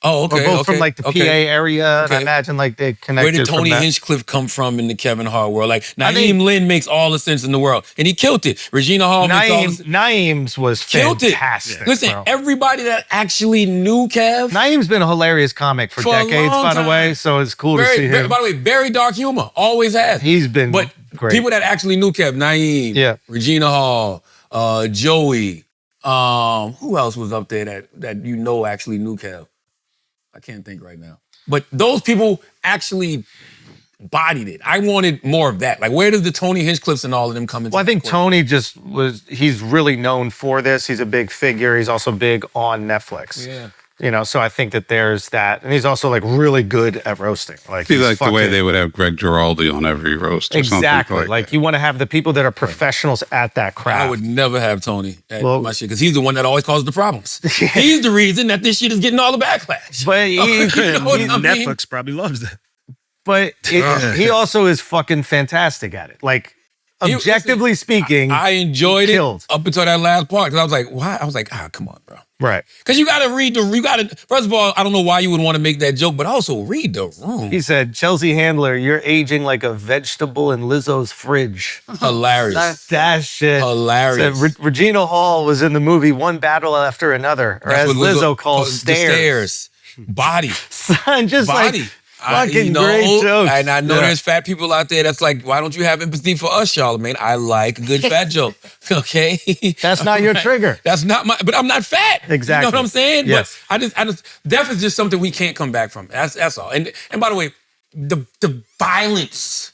Oh, okay. Or both from like the PA area. And I imagine like they connected. Where did Tony Hinchcliffe come from in the Kevin Hart world? Like Naeem Lynn makes all the sense in the world, and he killed it. Regina Hall Naeem's was fantastic. It. Listen, everybody that actually knew Kev. Naeem's been a hilarious comic for decades, by the way. So it's cool to see him. By the way, very dark humor, always has. He's been great. People that actually knew Kev, Naeem, Regina Hall, Joey. Who else was up there that actually knew Kev? I can't think right now. But those people actually bodied it. I wanted more of that. Like, where does the Tony Hinchcliffes and all of them come into? Well, I think Tony he's really known for this. He's a big figure. He's also big on Netflix. Yeah. So I think that there's that. And he's also like really good at roasting. Like, the way they would have Greg Giraldi on every roast or something. Exactly. Like you want to have the people that are professionals at that craft. I would never have Tony at my shit because he's the one that always causes the problems. He's the reason that this shit is getting all the backlash. But Netflix probably loves that. But he also is fucking fantastic at it. Like, objectively speaking, I enjoyed it up until that last part because I was like, why? I was like, come on, bro. Right. Because you got to first of all, I don't know why you would want to make that joke, but also read the room. He said, Chelsea Handler, you're aging like a vegetable in Lizzo's fridge. Hilarious. That shit. Hilarious. Said, Regina Hall was in the movie One Battle After Another, or as Lizzo calls stairs. Body. Son, just body. Like fucking great jokes. And I know there's fat people out there that's like, why don't you have empathy for us, Charlamagne? I like a good fat joke. Okay? That's not your trigger. That's not but I'm not fat. Exactly. You know what I'm saying? Yes. But I just death is just something we can't come back from. That's all. And by the way, the violence,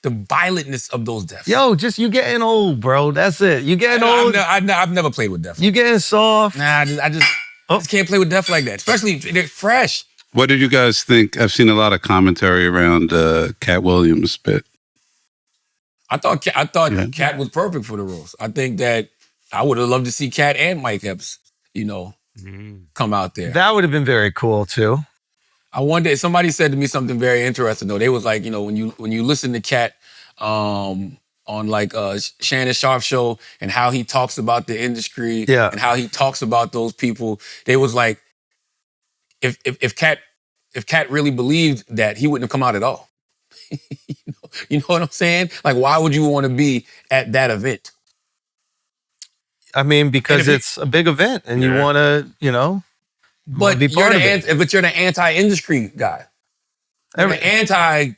the violentness of those deaths. Yo, just you getting old, bro. That's it. You getting old. I've never played with death. You getting soft. Nah, I just can't play with death like that. Especially they're fresh. What did you guys think? I've seen a lot of commentary around Katt Williams' bit. I thought Katt was perfect for the roast. I think that I would have loved to see Katt and Mike Epps, come out there. That would have been very cool too. I wonder. Somebody said to me something very interesting though. They was like, when you listen to Katt on like Shannon Sharp show and how he talks about the industry and how he talks about those people, they was like, if Katt really believed that, he wouldn't have come out at all. You know what I'm saying? Like, why would you want to be at that event? I mean, because it's a big event and you want to, but be part of it. But you're the anti-industry guy. You're the anti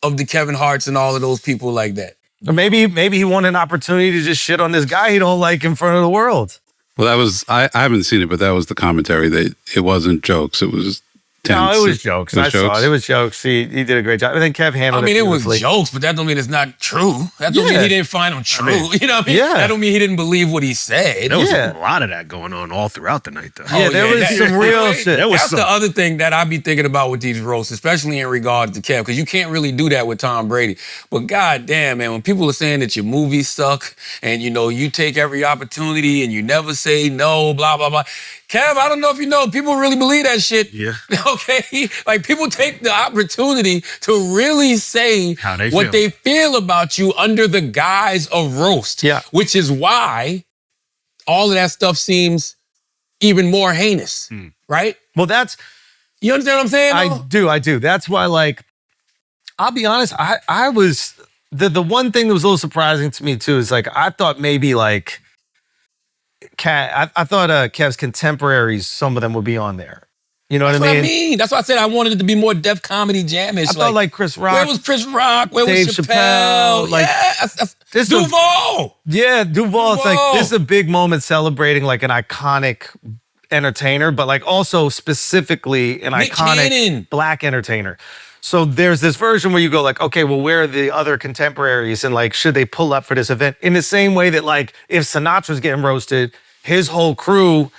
of the Kevin Harts and all of those people like that. Or maybe he wanted an opportunity to just shit on this guy he don't like in front of the world. Well, that was, I haven't seen it, but that was the commentary. It wasn't jokes. It was tense. No, it was jokes. I saw it. It was jokes. He did a great job. I think Kev handled it was jokes, but that don't mean it's not true. That don't mean he didn't find them true. You know what I mean? Yeah. That don't mean he didn't believe what he said. There was a lot of that going on all throughout the night, though. Yeah, there was some real shit. That's the other thing that I be thinking about with these roasts, especially in regards to Kev, because you can't really do that with Tom Brady. But goddamn, man, when people are saying that your movies suck and, you take every opportunity and you never say no, blah, blah, blah. Kev, I don't know if you know, people really believe that shit. Yeah. Okay? Like, people take the opportunity to really say How they what feel. they feel about you under the guise of roast. Yeah. Which is why all of that stuff seems even more heinous, right? Well, that's... You understand what I'm saying? I do. That's why, like, I'll be honest, I was... The one thing that was a little surprising to me, too, is, like, I thought maybe, like, Katt... I thought Kev's contemporaries, some of them would be on there. You know That's what I mean? That's why I said I wanted it to be more Def Comedy Jam-ish. I thought, like, Chris Rock... Where was Chris Rock? Where Dave was Chappelle? Chappelle, like, yeah, Duval! Yeah, Duval. It's like, this is a big moment celebrating, like, an iconic entertainer, but, like, also specifically an Nick iconic Cannon. Black entertainer. So there's this version where you go like, okay, well, where are the other contemporaries? And like, should they pull up for this event? In the same way that like, if Sinatra's getting roasted, his whole crew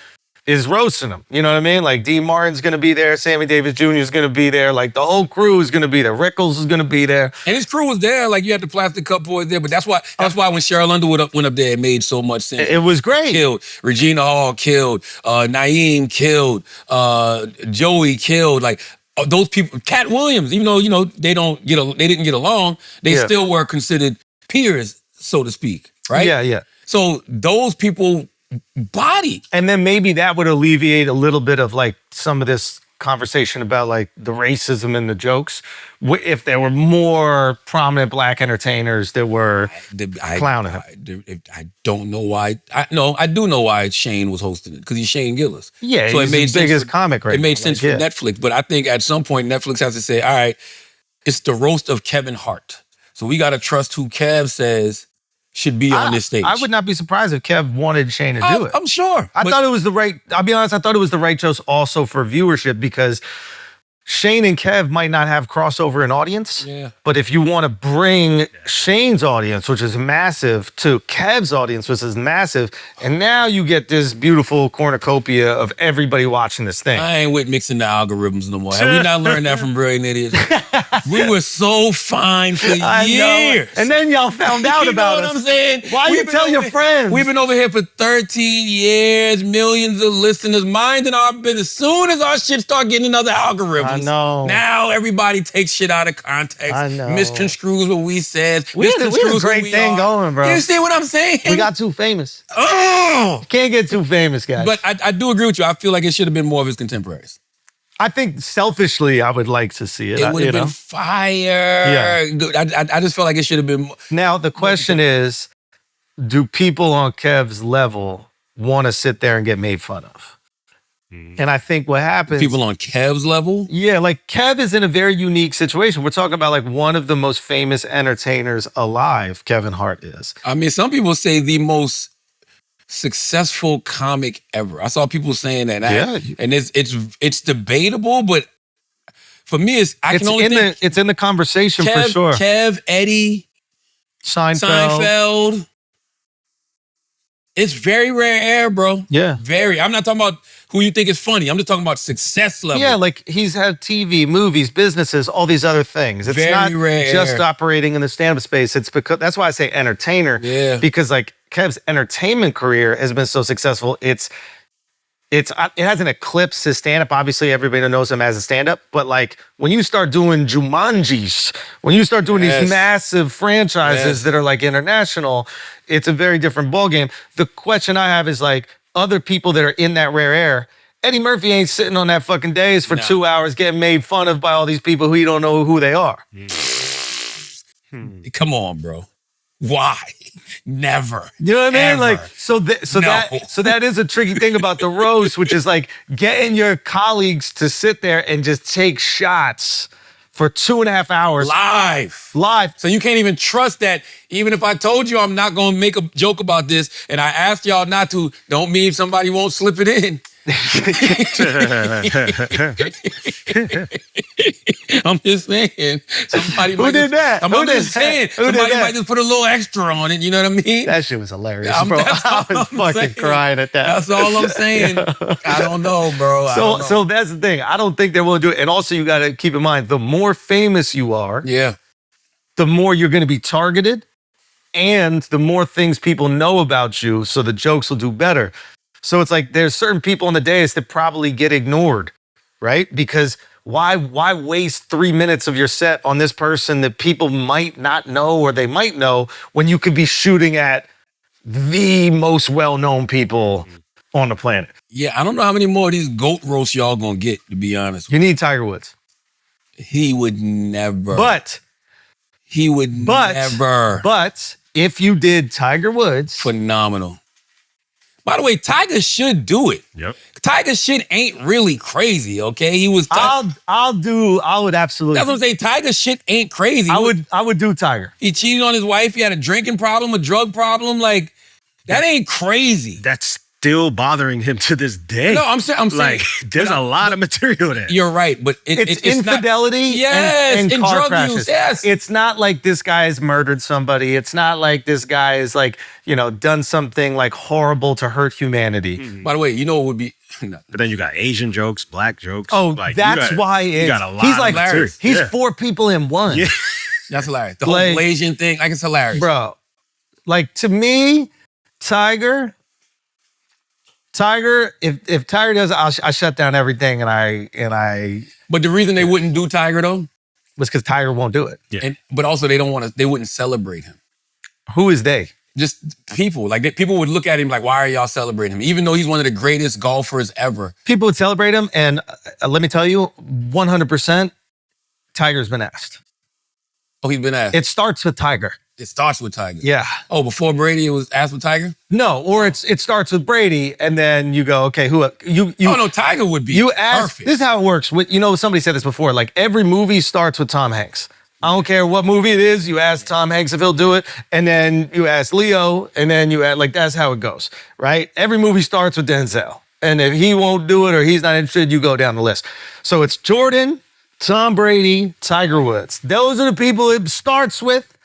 is roasting him. You know what I mean? Like Dean Martin's going to be there. Sammy Davis Jr. is going to be there. Like the whole crew is going to be there. Rickles is going to be there. And his crew was there. Like you had the Plastic Cup Boys there. But that's why when Cheryl Underwood went up there, it made so much sense. It was great. Killed. Regina Hall killed. Naeem killed. Joey killed. Like, those people, Katt Williams, even though they didn't get along, they still were considered peers, so to speak, right? Yeah. So those people body, and then maybe that would alleviate a little bit of like some of this conversation about like the racism and the jokes. If there were more prominent Black entertainers that were clowning him. I don't know why. I do know why Shane was hosting it because he's Shane Gillis. Yeah, so he's it made the biggest comic right now. It made sense for Netflix, but I think at some point Netflix has to say, all right, it's the roast of Kevin Hart. So we got to trust who Kev says should be on this stage. I would not be surprised if Kev wanted Shane to do it. I'm sure. I thought it was the right, I'll be honest, I thought it was the right choice also for viewership because Shane and Kev might not have crossover in audience. Yeah. But if you want to bring Shane's audience, which is massive, to Kev's audience, which is massive, and now you get this beautiful cornucopia of everybody watching this thing. I ain't with mixing the algorithms no more. Have we not learned that from Brilliant Idiots? We were so fine for years. And then y'all found out about You know us. what I'm saying? Why you tell your friends? We've been over here for 13 years, millions of listeners, minding our business. As soon as our shit start getting another algorithm, I know. now everybody takes shit out of context. I know. Misconstrues what we said. We had a misconstrues great who we thing are. going, bro. You see what I'm saying? We got too famous. Oh! Can't get too famous, guys. But I do agree with you. I feel like it should have been more of his contemporaries. I think selfishly, I would like to see it. It would have been fire. Yeah. I just felt like it should have been more. Now, the question is, do people on Kev's level want to sit there and get made fun of? And I think what happens... People on Kev's level? Yeah, like Kev is in a very unique situation. We're talking about like one of the most famous entertainers alive, Kevin Hart is. I mean, some people say the most successful comic ever. I saw people saying that. And it's debatable, but for me, it's in the conversation for sure. Kev, Eddie, Seinfeld. It's very rare air, bro. Yeah. Very. I'm not talking about who you think is funny. I'm just talking about success level. Yeah, like he's had TV, movies, businesses, all these other things. It's Very not rare. just operating in the stand-up space. It's because that's why I say entertainer. Yeah. Because like Kev's entertainment career has been so successful. It hasn't eclipsed his stand-up. Obviously, everybody knows him as a stand-up. But like when you start doing Jumanjis, when you start doing these massive franchises that are like international, it's a very different ballgame. The question I have is like other people that are in that rare air. Eddie Murphy ain't sitting on that fucking dais for 2 hours getting made fun of by all these people who you don't know who they are. Come on, bro. Why? Never. You know what I mean? Ever. Like, so that is a tricky thing about the roast, which is like getting your colleagues to sit there and just take shots for 2.5 hours. Live. So you can't even trust that even if I told you I'm not going to make a joke about this and I asked y'all not to, don't mean somebody won't slip it in. I'm just saying. Somebody Who did that? I'm just saying. Somebody might just put a little extra on it. You know what I mean? That shit was hilarious, bro. I was fucking crying at that. That's all I'm saying. I don't know, bro. So that's the thing. I don't think they will do it. And also, you got to keep in mind, the more famous you are, the more you're going to be targeted, and the more things people know about you, so the jokes will do better. So it's like there's certain people on the dais that probably get ignored, right? Because why waste 3 minutes of your set on this person that people might not know or they might know when you could be shooting at the most well-known people on the planet? Yeah, I don't know how many more of these goat roasts y'all gonna get, to be honest. You need Tiger Woods. He would never. But if you did Tiger Woods. Phenomenal. By the way, Tiger should do it. Yep. Tiger shit ain't really crazy, okay? He was. I would absolutely. That's what I'm saying. Tiger shit ain't crazy. I would do Tiger. He cheated on his wife. He had a drinking problem, a drug problem. Like, that ain't crazy. That's still bothering him to this day. No, I'm saying. Like, there's a lot of material there. You're right, but it's infidelity and car drug crashes. use. Yes. It's not like this guy has murdered somebody. It's not like this guy has like, done something like horrible to hurt humanity. By the way, you know what would be. But then you got Asian jokes, black jokes. Oh, like, that's why you got a lot. He's like, hilarious. he's Yeah. 4 people in one. Yeah. That's hilarious. The whole Malaysian thing, like, it's hilarious. Bro, like, to me, Tiger, if Tiger does it, I shut down everything and I. But the reason they wouldn't do Tiger though was because Tiger won't do it. Yeah. But also they wouldn't celebrate him. Who is they? Just people. Like people would look at him like, why are y'all celebrating him? Even though he's one of the greatest golfers ever. People would celebrate him, and let me tell you, 100%, Tiger's been asked. Oh, he's been asked. It starts with Tiger. It starts with Tiger. Yeah. Oh, before Brady, it was asked with Tiger? No, or it starts with Brady, and then you go, okay, who you? Oh no, Tiger would be. You ask. Perfect. This is how it works. Somebody said this before. Like every movie starts with Tom Hanks. I don't care what movie it is. You ask Tom Hanks if he'll do it, and then you ask Leo, and then you ask, like, that's how it goes, right? Every movie starts with Denzel, and if he won't do it or he's not interested, you go down the list. So it's Jordan, Tom Brady, Tiger Woods. Those are the people it starts with.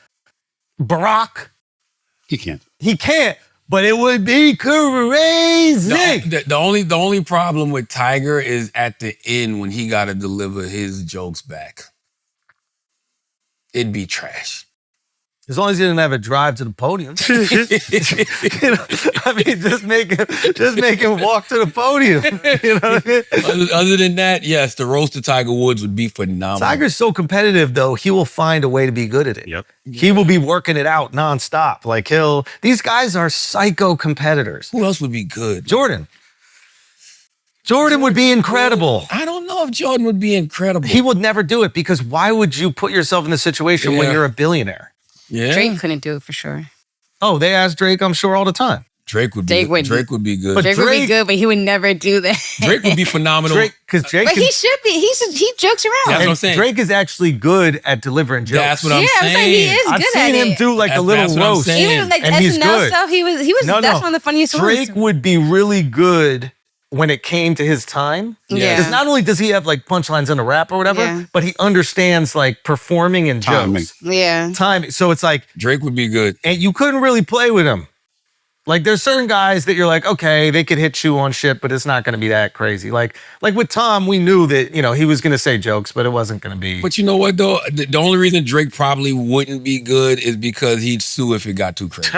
Barack. He can't. He can't, but it would be crazy. The only problem with Tiger is at the end when he got to deliver his jokes back. It'd be trash. As long as he didn't have a drive to the podium. Just make him walk to the podium. You know what I mean? Other than that, yes, the roast of Tiger Woods would be phenomenal. Tiger's so competitive, though, he will find a way to be good at it. Yep. He will be working it out nonstop. Like these guys are psycho competitors. Who else would be good? Jordan would be incredible. I don't know if Jordan would be incredible. He would never do it because why would you put yourself in a situation when you're a billionaire? Yeah. Drake couldn't do it for sure. Oh, they ask Drake, I'm sure, all the time. Drake would be good. But Drake would be good, but he would never do that. Drake would be phenomenal. But he should be. He jokes around. That's what I'm saying. Drake is actually good at delivering jokes. That's what I'm saying. Like, he is good I've at seen him it. do like a little roast. Even like and he's SNL good. stuff, he was. That's one of the funniest ones. Drake would be really good when it came to his time. Yeah. Because not only does he have like punchlines in a rap or whatever, Yeah. but he understands like performing and Timing. jokes. Yeah. Timing. So it's like Drake would be good. and you couldn't really play with him. Like there's certain guys that you're like, okay, they could hit you on shit, but it's not going to be that crazy. Like with Tom, we knew that, he was going to say jokes, but it wasn't going to be. But you know what though? The only reason Drake probably wouldn't be good is because he'd sue if it got too crazy.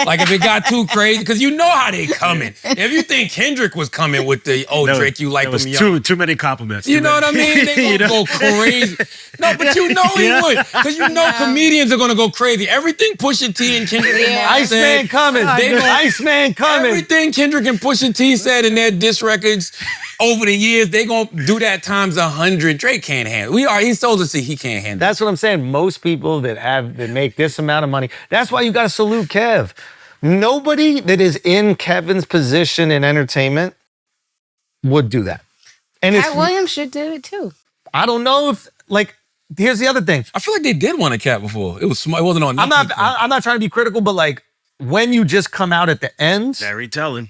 Like if it got too crazy, because you know how they coming. If you think Kendrick was coming with the Drake, you like was him young. too many compliments. You know what I mean? They gonna go crazy. No, but you know he would. Because you know comedians are gonna go crazy. Everything Pusha T and Kendrick Lamar Iceman said, coming. Iceman coming. everything Kendrick and Pusha T said in their diss records over the years, they gonna do that times 100. Drake can't handle. He told us that he can't handle. That's what I'm saying. Most people that make this amount of money, that's why you got to salute Kev. Nobody that is in Kevin's position in entertainment would do that. And Katt Williams should do it too. I don't know if here's the other thing. I feel like they did want a Katt before. It was smart. It wasn't on. I'm not trying to be critical, but when you just come out at the end, very telling.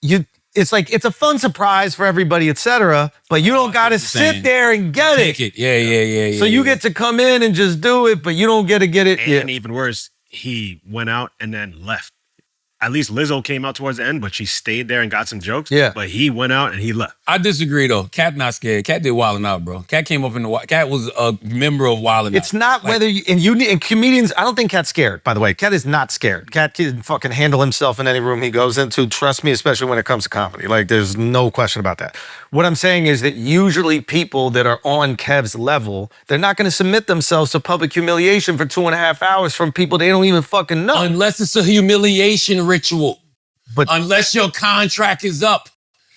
It's like it's a fun surprise for everybody, etc. But you don't got to sit there and get Take it. Yeah. So you get to come in and just do it, but you don't get to get it. And even worse, he went out and then left at least Lizzo came out towards the end, but she stayed there and got some jokes. Yeah. But he went out and he left. I disagree though. Katt not scared. Katt did Wildin' Out, bro. Katt came up in the Katt was a member of Wildin' Out. It's not whether you and comedians. I don't think Katt's scared. By the way, Katt is not scared. Katt can fucking handle himself in any room he goes into. Trust me, especially when it comes to comedy. Like, there's no question about that. What I'm saying is that usually people that are on Kev's level, they're not going to submit themselves to public humiliation for 2.5 hours from people they don't even fucking know. Unless it's a humiliation ritual. But unless your contract is up.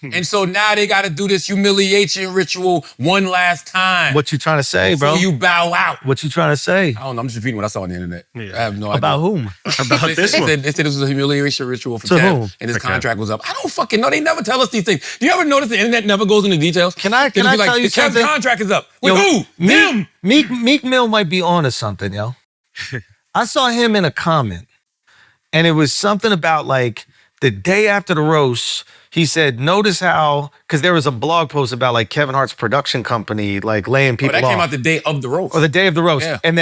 And so now they got to do this humiliation ritual one last time. What you trying to say, bro? So you bow out. What you trying to say? I don't know. I'm just repeating what I saw on the internet. Yeah. I have no idea. About whom? About this one. They said this was a humiliation ritual for To Kev, whom? and his For Kev. contract was up. I don't fucking know. They never tell us these things. Do you ever notice the internet never goes into details? Can I They'll be like, tell you Kev's something? contract is up. With Yo, who? Them. Meek Mill might be on to something, yo. I saw him in a comment, and it was something about like the day after the roast. He said, notice how, because there was a blog post about like Kevin Hart's production company, like laying people that off. came out the day of the roast. Or the day of the roast. Yeah. And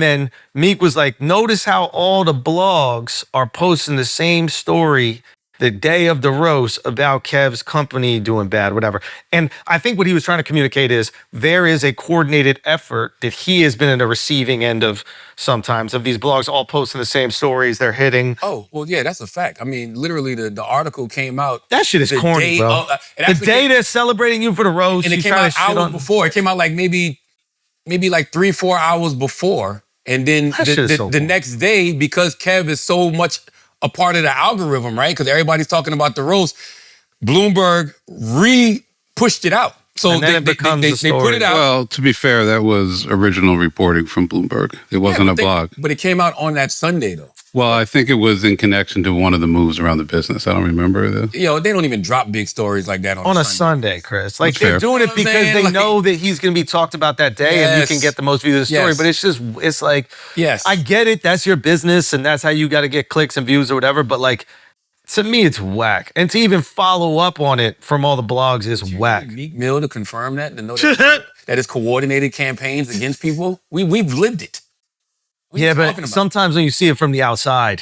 then Meek was like, notice how all the blogs are posting the same story the day of the roast about Kev's company doing bad, whatever. And I think what he was trying to communicate is there is a coordinated effort that he has been in the receiving end of sometimes of these blogs all posting the same stories they're hitting. Oh, well, yeah, that's a fact. I mean, literally, the article came out. That shit is the corny, day bro. of- The day they're celebrating you for the roast, and it he's came trying out to shit hours on. before. It came out like maybe like 3-4 hours before. And then That shit is so the cool. next day, because Kev is so much a part of the algorithm, right? Because everybody's talking about the roast, Bloomberg re-pushed it out. So And then it becomes a they put story. it out. Well, to be fair, that was original reporting from Bloomberg. It wasn't a blog. But it came out on that Sunday, though. Well, I think it was in connection to one of the moves around the business. I don't remember that. They don't even drop big stories like that on a Sunday. Sunday, Chris. Like That's they're fair. doing You it know what I'm because saying? they Like- know that he's going to be talked about that day and you Yes. can get the most views of the story. Yes. But it's like, Yes. I get it. That's your business and that's how you got to get clicks and views or whatever. But like, to me, it's whack. And to even follow up on it from all the blogs is whack. Meek Mill to confirm that, to know that it's coordinated campaigns against people. We've lived it. What are Yeah, you but talking about? sometimes when you see it from the outside,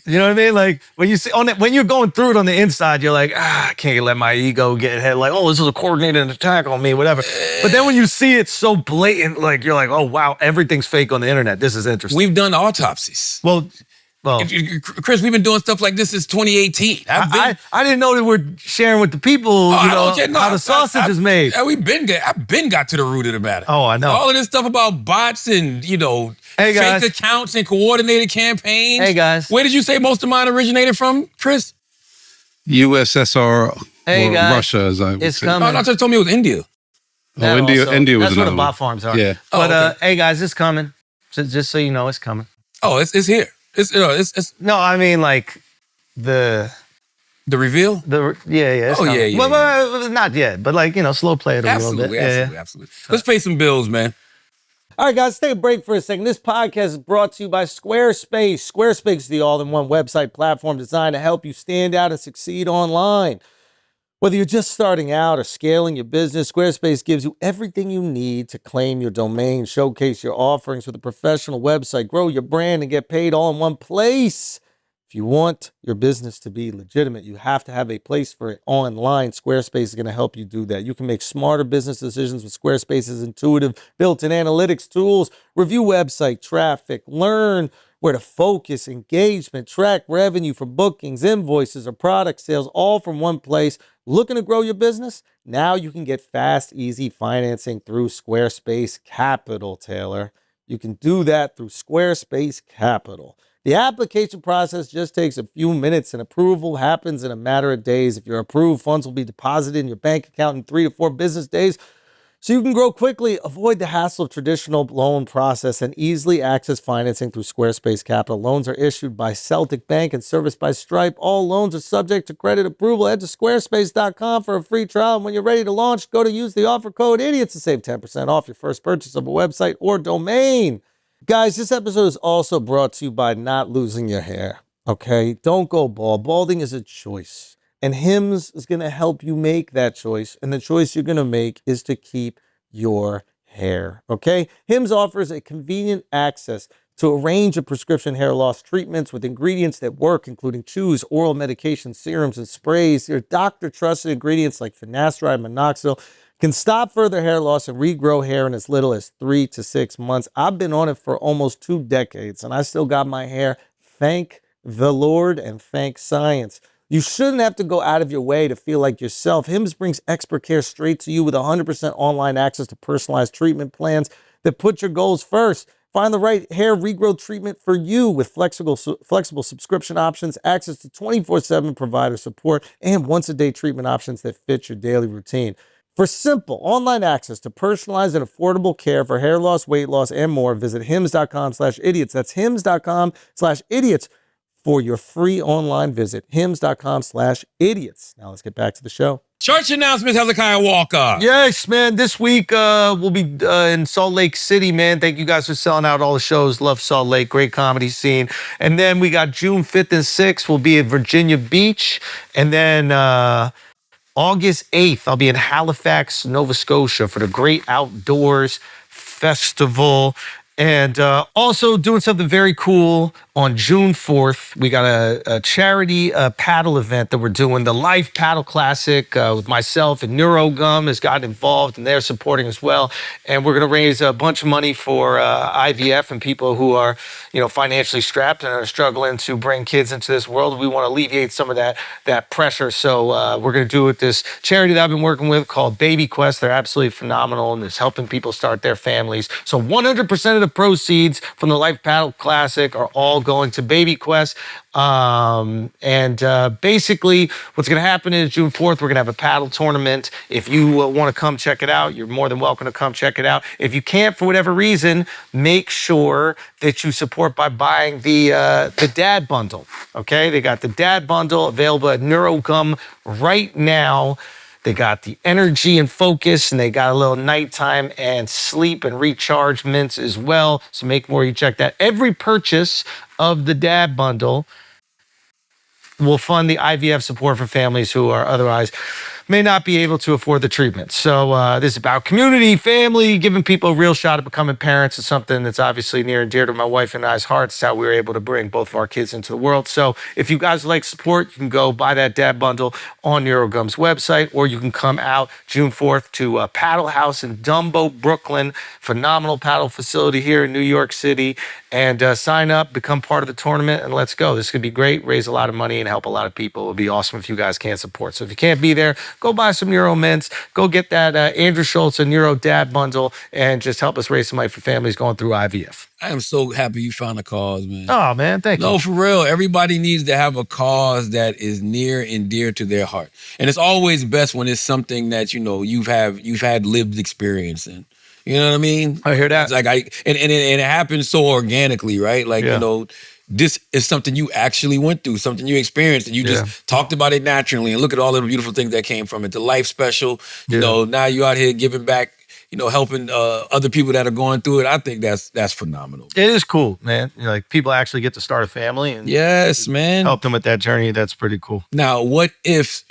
you know what I mean? Like when you see on it, when you're going through it on the inside, you're like, I can't let my ego get ahead. Like, oh, this is a coordinated attack on me, whatever. But then when you see it so blatant, like you're like, oh wow, everything's fake on the internet. This is interesting. We've done autopsies. Well, Chris, we've been doing stuff like this since 2018. I didn't know that we're sharing with the people, how the sausage is made. I've been got to the root of the matter. Oh, I know. All of this stuff about bots and, Hey, guys. fake accounts and coordinated campaigns. Hey, guys. Where did you say most of mine originated from, Chris? USSR Hey, or guys. Russia, as I would It's say. coming. No, I just told me it was India. Oh, India was That's where another the bot one. farms are. Yeah. But okay. hey guys, it's coming. Just so you know, it's coming. Oh, it's here. It's No, I mean like the reveal? yeah. It's Oh, coming. yeah. Well, not yet, but like, slow play it a little bit. Absolutely. Let's pay some bills, man. All right, guys, take a break for a second. This podcast is brought to you by Squarespace. Squarespace is the all-in-one website platform designed to help you stand out and succeed online. Whether you're just starting out or scaling your business, Squarespace gives you everything you need to claim your domain, showcase your offerings with a professional website, grow your brand, and get paid all in one place. If you want your business to be legitimate, you have to have a place for it online. Squarespace is going to help you do that. You can make smarter business decisions with Squarespace's intuitive built-in analytics tools, review website traffic, learn where to focus, engagement, track revenue for bookings, invoices, or product sales, all from one place. Looking to grow your business? Now you can get fast, easy financing through Squarespace Capital, Taylor. You can do that through Squarespace Capital. The application process just takes a few minutes and approval happens in a matter of days. If you're approved, funds will be deposited in your bank account in 3 to 4 business days. So you can grow quickly, avoid the hassle of traditional loan process, and easily access financing through Squarespace Capital. Loans are issued by Celtic Bank and serviced by Stripe. All loans are subject to credit approval. Head to squarespace.com for a free trial. And when you're ready to launch, go to use the offer code IDIOTS to save 10% off your first purchase of a website or domain. Guys, this episode is also brought to you by not losing your hair, okay? Don't go bald. Balding is a choice. And Hims is going to help you make that choice. And the choice you're going to make is to keep your hair, okay? Hims offers a convenient access to a range of prescription hair loss treatments with ingredients that work, including chews, oral medications, serums, and sprays. Your doctor-trusted ingredients like finasteride, minoxidil can stop further hair loss and regrow hair in as little as 3 to 6 months. I've been on it for almost 2 decades, and I still got my hair. Thank the Lord and thank science. You shouldn't have to go out of your way to feel like yourself. Hims brings expert care straight to you with 100% online access to personalized treatment plans that put your goals first. Find the right hair regrowth treatment for you with flexible subscription options, access to 24/7 provider support, and once-a-day treatment options that fit your daily routine. For simple online access to personalized and affordable care for hair loss, weight loss, and more, visit hims.com/idiots. That's hims.com/idiots for your free online visit. hims.com/idiots. Now let's get back to the show. Church announcements, Hezekiah Walker. Yes, man. This week we'll be in Salt Lake City, man. Thank you guys for selling out all the shows. Love Salt Lake. Great comedy scene. And then we got June 5th and 6th. We'll be at Virginia Beach. And then August 8th, I'll be in Halifax, Nova Scotia for the Great Outdoors Festival. And also doing something very cool on June 4th. We got a charity paddle event that we're doing, the Life Paddle Classic with myself and NeuroGum has gotten involved and they're supporting as well. And we're going to raise a bunch of money for IVF and people who are, financially strapped and are struggling to bring kids into this world. We want to alleviate some of that pressure. So we're going to do it with this charity that I've been working with called Baby Quest. They're absolutely phenomenal and it's helping people start their families. So 100% of the proceeds from the Life Paddle Classic are all going to Baby Quest. Basically what's going to happen is June 4th, we're going to have a paddle tournament. If you want to come check it out, you're more than welcome to come check it out. If you can't for whatever reason, make sure that you support by buying the Dad Bundle. Okay, they got the Dad Bundle available at NeuroGum right now. They got the energy and focus, and they got a little nighttime and sleep and recharge mints as well. So make more you check that. Every purchase of the Dad Bundle will fund the IVF support for families who are otherwise may not be able to afford the treatment. So this is about community, family, giving people a real shot at becoming parents. It's something that's obviously near and dear to my wife and I's hearts. It's how we were able to bring both of our kids into the world. So if you guys like support, you can go buy that Dad Bundle on NeuroGum's website, or you can come out June 4th to Paddle House in Dumbo, Brooklyn. Phenomenal paddle facility here in New York City. And sign up, become part of the tournament, and let's go. This could be great, raise a lot of money, and help a lot of people. It would be awesome if you guys can support. So if you can't be there, go buy some Neuro Mints, go get that Andrew Schulz and Neuro Dad Bundle, and just help us raise some money for families going through IVF. I am so happy you found a cause, man. Oh, man, thank you. No, for real. Everybody needs to have a cause that is near and dear to their heart. And it's always best when it's something that, you've had lived experience in. You know what I mean? I hear that. It's like and it happens so organically, right? Like, this is something you actually went through, something you experienced, and you just talked about it naturally. And look at all the beautiful things that came from it. The life special, now you out here giving back, helping other people that are going through it. I think that's phenomenal. It is cool, man. Like people actually get to start a family and yes, man, help them with that journey. That's pretty cool. Now, what if,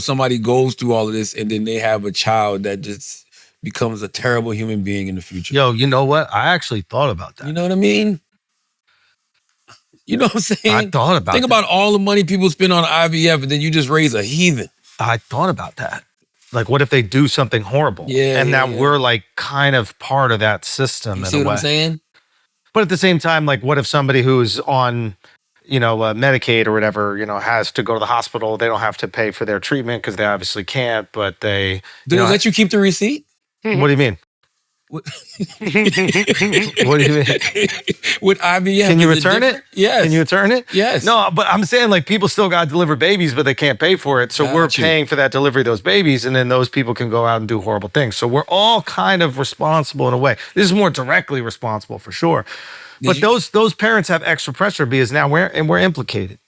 somebody goes through all of this and then they have a child that just becomes a terrible human being in the future? Yo, you know what? I actually thought about that. You know what I mean? You know what I'm saying? I thought about Think about all the money people spend on IVF and then you just raise a heathen. I thought about that. Like, what if they do something horrible? And now we're like kind of part of that system in a way. See what I'm saying? But at the same time, like, what if somebody who's on, Medicaid or whatever, has to go to the hospital? They don't have to pay for their treatment because they obviously can't, but they... Do they let you keep the receipt? What do you mean? What do you mean? With IVF. Can you return it? Yes. Can you return it? Yes. No, but I'm saying like people still got to deliver babies, but they can't pay for it. So we're paying for that delivery of those babies, and then those people can go out and do horrible things. So we're all kind of responsible in a way. This is more directly responsible for sure. But those parents have extra pressure because now we're implicated.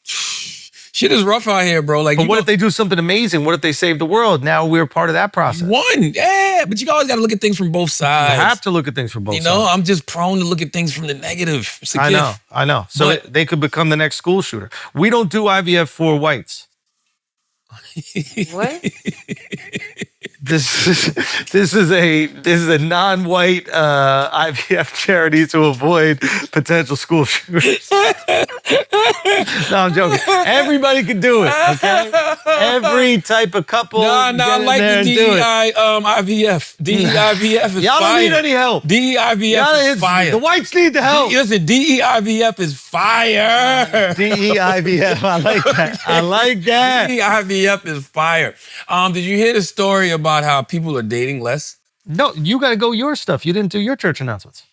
Shit is rough out here, bro. Like, but what if they do something amazing? What if they save the world? Now we're part of that process. But you always got to look at things from both sides. You have to look at things from both sides. I'm just prone to look at things from the negative. I know. So they could become the next school shooter. We don't do IVF for whites. What? This is a non-white IVF charity to avoid potential school shooters. No, I'm joking. Everybody can do it. Okay, every type of couple. I like the DEI IVF. DEIVF is Y'all fire. don't need any help. DEIVF is fire. The whites need the help. Listen, DEIVF is fire. DEIVF. I like that. I like that. DEIVF is fire. Did you hear the story about how people are dating less? No, you got to go your stuff. You didn't do your church announcements.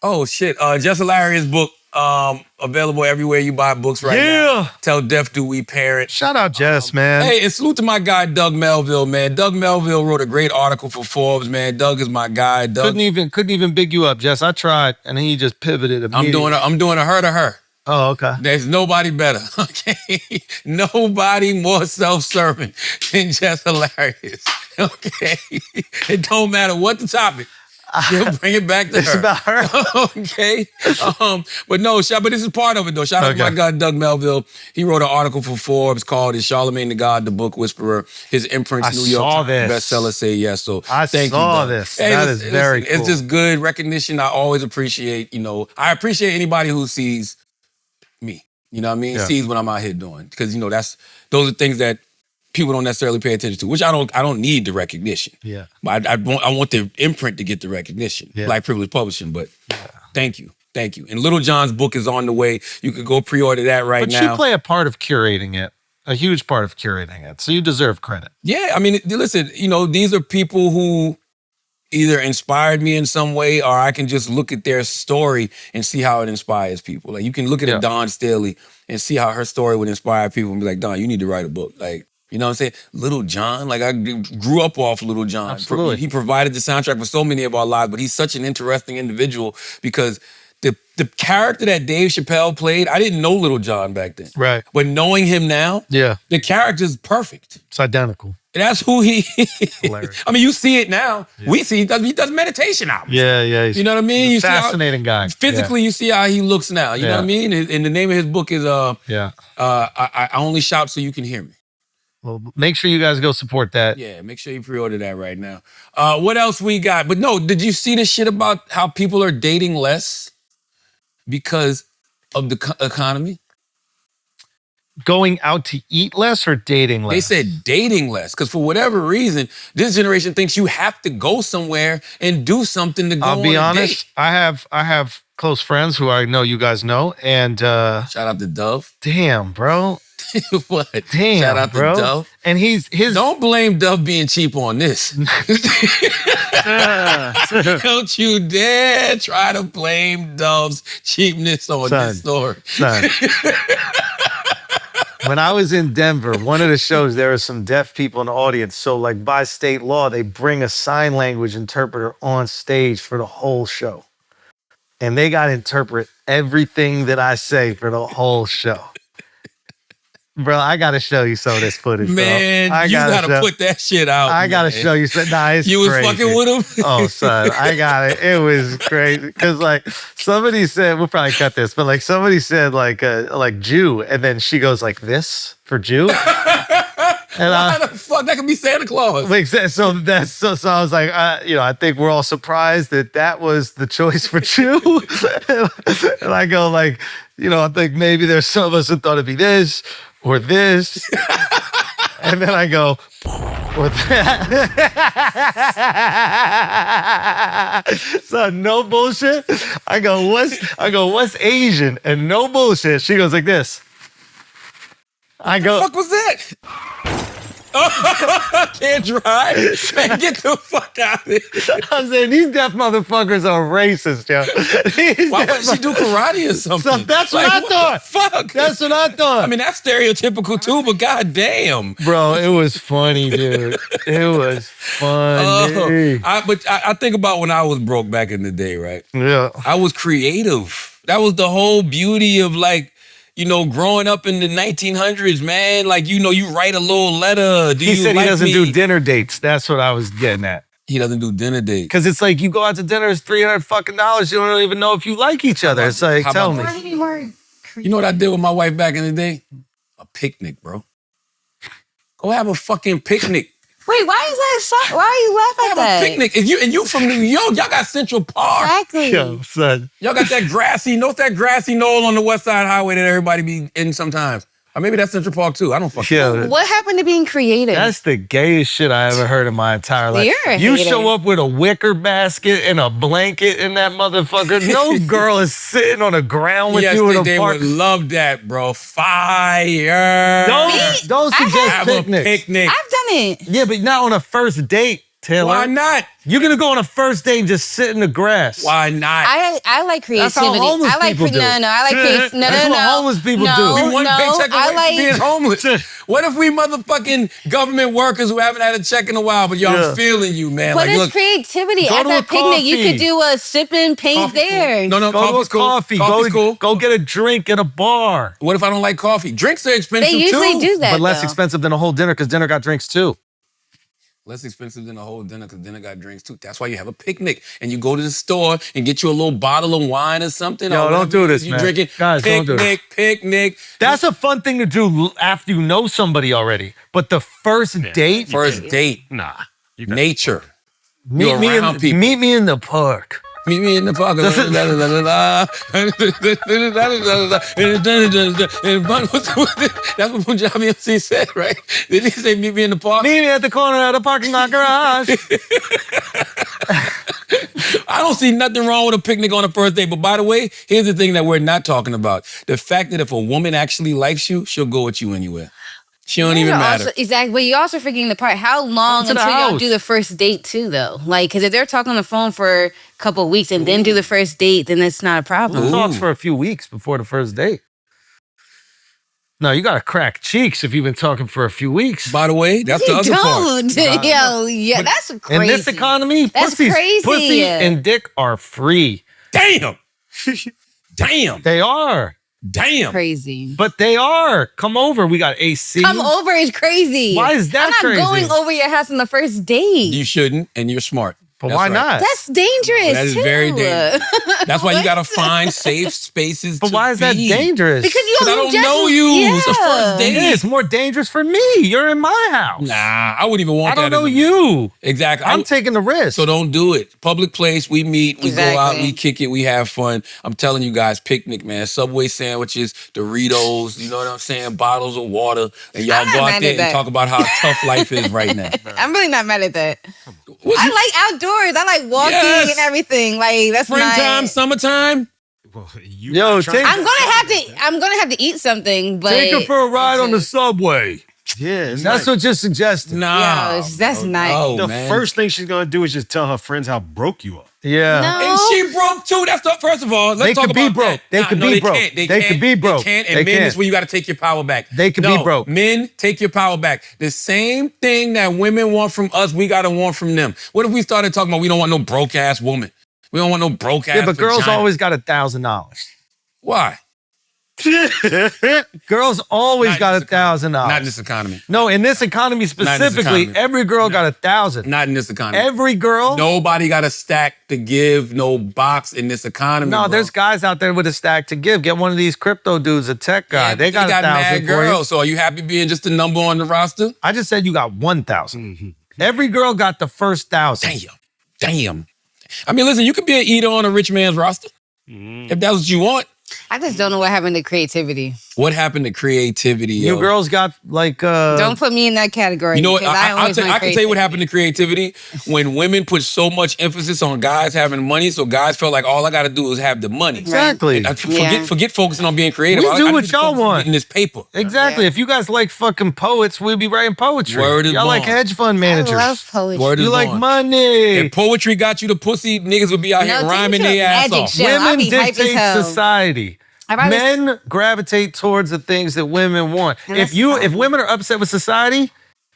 Oh, shit. Jess Hilarious book, available everywhere you buy books right now. Tell Deaf Do We Parent. Shout out Jess, man. Hey, and salute to my guy, Doug Melville, man. Doug Melville wrote a great article for Forbes, man. Doug is my guy. Doug. Couldn't even big you up, Jess. I tried, and he just pivoted immediately. I'm doing a her to her. Oh, okay. There's nobody better, okay? Nobody more self-serving than Jess Hilarious, okay? It don't matter what the topic. She'll bring it back to it's her. about her. Okay. But this is part of it though. Shout out to my guy Doug Melville. He wrote an article for Forbes called "Is Charlamagne the God, the Book Whisperer?" His imprints New York Times bestseller say yes. So thank you. I saw this. Hey, that is very cool. It's just good recognition. I always appreciate, I appreciate anybody who sees me. You know what I mean? Yeah. Sees what I'm out here doing. Because those are things that people don't necessarily pay attention to, which I don't need the recognition. Yeah. But I want the imprint to get the recognition. Yeah. Black Privilege Publishing. But thank you. Thank you. And Little John's book is on the way. You could go pre-order that right now. But you play a part of curating it. A huge part of curating it. So you deserve credit. Yeah. I mean, listen, these are people who either inspired me in some way, or I can just look at their story and see how it inspires people. Like you can look at a Dawn Staley and see how her story would inspire people and be like, Dawn, you need to write a book. Like, you know what I'm saying? Little John, like I grew up off Little John. Absolutely. He provided the soundtrack for so many of our lives, but he's such an interesting individual because the character that Dave Chappelle played, I didn't know Little John back then. Right. But knowing him now, the character's perfect. It's identical. That's who he is. Hilarious. I mean, you see it now. Yeah. We see he does meditation albums. Yeah. You know what I mean? He's a fascinating guy. Physically, you see how he looks now. You know what I mean? And the name of his book is I Only Shout So You Can Hear Me. Well, make sure you guys go support that. Yeah, make sure you pre-order that right now. What else we got? But no, did you see the shit about how people are dating less because of the economy? Going out to eat less or dating less? They said dating less because for whatever reason, this generation thinks you have to go somewhere and do something to go on a date. I'll be honest, I have close friends who I know you guys know, and shout out to Dove. Damn, bro. What? Damn, shout out bro. to Dove. And his don't blame Dove being cheap on this. Don't you dare try to blame Dove's cheapness on this story. When I was in Denver, one of the shows, there were some deaf people in the audience. So like by state law, they bring a sign language interpreter on stage for the whole show. And they got to interpret everything that I say for the whole show. Bro, I got to show you some of this footage, man, bro. You got to put that shit out. I got to show you some. Nah, it's you was crazy. fucking with him? Oh, son, I got it. It was crazy. Because, like, somebody said, we'll probably cut this, but, like, somebody said, like Jew, and then she goes, like, this for Jew? And why the fuck? That could be Santa Claus. So I was like, I think we're all surprised that was the choice for Jew. And I go, like, I think maybe there's some of us that thought it'd be this or this. And then I go, or that. So no bullshit. I go, what's Asian? And no bullshit. She goes like this. I go, what the fuck was that? Can't drive? Man, get the fuck out of here. I'm saying these deaf motherfuckers are racist, yo. Why wouldn't she do karate or something? That's what I thought. Fuck. That's what I thought. I mean, that's stereotypical too, but goddamn. Bro, it was funny, dude. It was funny. I think about when I was broke back in the day, right? Yeah. I was creative. That was the whole beauty of like, growing up in the 1900s, man, like, you write a little letter. He said he doesn't do dinner dates. That's what I was getting at. He doesn't do dinner dates. Because it's like you go out to dinner, it's $300 fucking. You don't even know if you like each other. It's like, tell me. You know what I did with my wife back in the day? A picnic, bro. Go have a fucking picnic. Wait, why is that? Why are you laughing at that? Have a picnic. And you from New York, y'all got Central Park. Exactly. Yo, son. Y'all got that grassy knoll on the West Side Highway that everybody be in sometimes. Or maybe that's Central Park too. I don't fucking know. What happened to being creative? That's the gayest shit I ever heard in my entire life. You're a You hater. show up with a wicker basket and a blanket in that motherfucker. No girl is sitting on the ground with Yes, you in a they park. would love that, bro. Fire. Don't suggest have picnics. a picnic. I've done it. Yeah, but not on a first date, Taylor. Why not? You're gonna go on a first date and just sit in the grass. Why not? I like That's creativity. how homeless I like people do. No, I like creativity. No, That's no, what no. homeless people no, do. We one no, paycheck away I from like being homeless. What if we motherfucking government workers who haven't had a check in a while, but y'all Yeah. I'm feeling you, man. But Like, it's look, creativity. Go At to that a picnic, you coffee. could do a sip and paint coffee there. cool. No, Go to a coffee's cool. coffee. Coffee's cool. Go get a drink at a bar. What if I don't like coffee? Drinks are expensive They usually too. do that, But less though. expensive than a whole dinner because dinner got drinks too. Less expensive than a whole dinner because dinner got drinks too. That's why you have a picnic and you go to the store and get you a little bottle of wine or something. Yo, or don't do whatever this, you man. Drinking. Guys, don't do this. Picnic. That's a fun thing to do after you know somebody already. But the first date, First date. Nah. Nature. meet You're me around people. meet me in the park. Meet me in the park. That's what Punjabi MC said, right? Did he say meet me in the park? Meet me at the corner of the parking lot garage. I don't see nothing wrong with a picnic on a first date. But by the way, here's the thing that we're not talking about. The fact that if a woman actually likes you, she'll go with you anywhere. She don't even matter. Also, exactly. But you're also forgetting the part. How long Come to the until y'all house. do the first date too, though? Like, because if they're talking on the phone for a couple of weeks and then do the first date, then it's not a problem. Who talks for a few weeks before the first date? No, you gotta crack cheeks if you've been talking for a few weeks. By the way, that's the You other part. don't. Yo, yeah, that's crazy. In this economy, That's crazy. pussy and dick are free. Damn. Damn. They are. Damn. Crazy. But they are. Come over. We got AC. Come over is crazy. Why is that I'm not crazy? going over your house on the first date. You shouldn't, and you're smart. But That's why right. not? That's dangerous. That is too. very dangerous. That's why you gotta find safe spaces. But to why is that be. dangerous? Because you 'Cause I don't just- know you. Yeah. It's a first date. It is more dangerous for me. You're in my house. Nah, I wouldn't even want I that. don't know as a- you. Exactly. I'm taking the risk. So don't do it. Public place, we meet, we go out, Exactly. we kick it, we have fun. I'm telling you guys, picnic, man. Subway sandwiches, Doritos, you know what I'm saying? Bottles of water. And y'all I'm go not out mad there at and that. talk about how tough life is right now. I'm really not mad at that. What's I like outdoors. I like walking Yes. and everything. Like that's springtime, my. summertime? Well, you Yo, trying- take- I'm gonna have to eat something, but Take her for a ride on the subway. Yeah, it's That's not- what you're suggesting. Nah. Yo, that's nice. Oh, the man. first thing she's gonna do is just tell her friends how broke you are. Yeah. No. And she broke too. That's the first of all. Let's They talk could be about broke. that. They could be broke. Can't. They could be broke. They can't. And They men can't. is where you got to take your power back. They could be broke. Men, take your power back. The same thing that women want from us, we got to want from them. What if we started talking about we don't want no broke ass woman? We don't want no broke ass. Yeah, but girls vagina. always got $1,000. Why? Girls always Not got in this economy. $1,000. Not in this economy. No, in this economy specifically, economy. every girl got 1,000. Not in this economy. Every girl. Nobody got a stack to give, no box in this economy. No, bro. there's guys out there with a stack to give. Get one of these crypto dudes, a tech guy. Yeah, they got 1,000 mad for you. girls. So are you happy being just a number on the roster? I just said you got 1,000. Every girl got the first 1,000. Damn. I mean, listen, you could be an eater on a rich man's roster if that's what you want. I just don't know what happened to creativity. What happened to creativity, yo? You girls got like Don't put me in that category. You know what? because I can tell you what happened to creativity when women put so much emphasis on guys having money, so guys felt like all I got to do is have the money. Exactly. And forget focusing on being creative. We I do need what to y'all focus on want. getting this paper. Exactly. If you guys like fucking poets, we'll be writing poetry. Word is Y'all like bond. hedge fund managers. I love poetry. Word is You like bond. money. If poetry got you the pussy, niggas would be out here No, rhyming teach their us ass magic off. shit. I'll Women be hype as dictate hell. society. Men gravitate towards the things that women want. And If women are upset with society,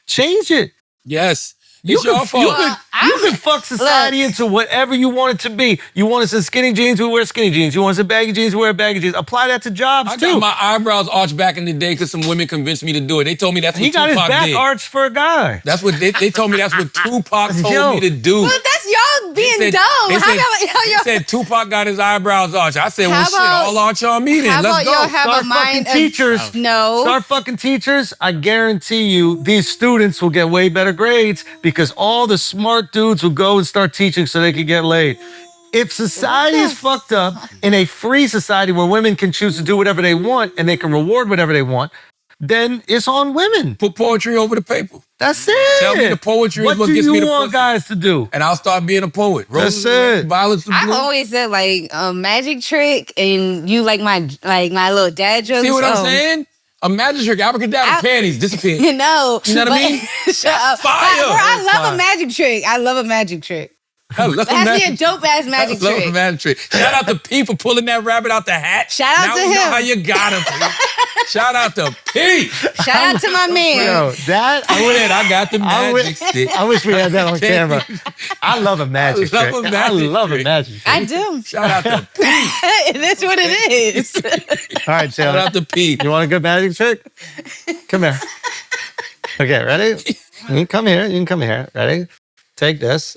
change it. Yes. You It's your can, fault. you can fuck society into whatever you want it to be. You want us in skinny jeans, we wear skinny jeans. You want us in baggy jeans, we wear baggy jeans. Apply that to jobs I too. got my eyebrows arched back in the day because some women convinced me to do it. They told me that's what He got his Tupac back did. arched for a guy. That's what they told me. That's what Tupac told Yo. me to do. But that's that's y'all being dumb. He said Tupac got his eyebrows arched. I said, well, shit, all arch on me then. Let's go. Y'all have Start a mind fucking teachers. No. Start fucking teachers. I guarantee you, these students will get way better grades because all the smart dudes will go and start teaching so they can get laid. If society is fucked up in a free society where women can choose to do whatever they want and they can reward whatever they want, then it's on women. Put poetry over the paper. That's it. Tell me the poetry is what gets me the What do you want guys to do? And I'll start being a poet. That's it. Violets of I blue. always said like a magic trick, and you like my little dad jokes. See what I'm saying? A magic trick, abracadabra, panties disappear. You know what I mean? Shut up. Fire. I love a magic trick. I love a magic trick. It has to be a dope ass magic trick. I love a magic trick. Shout out to P for pulling that rabbit out the hat. Shout out now to we him. know how you got him. P. Shout out to P. Shout out to my man. Yo, that I got the magic stick. I wish we had that on camera. I love a magic trick. I love a magic trick. I do. Shout out to P. That's what it is. All right, Taylor. Shout out to P. You want a good magic trick? Come here. Okay, ready? You can come here. You can come here. Ready? Take this.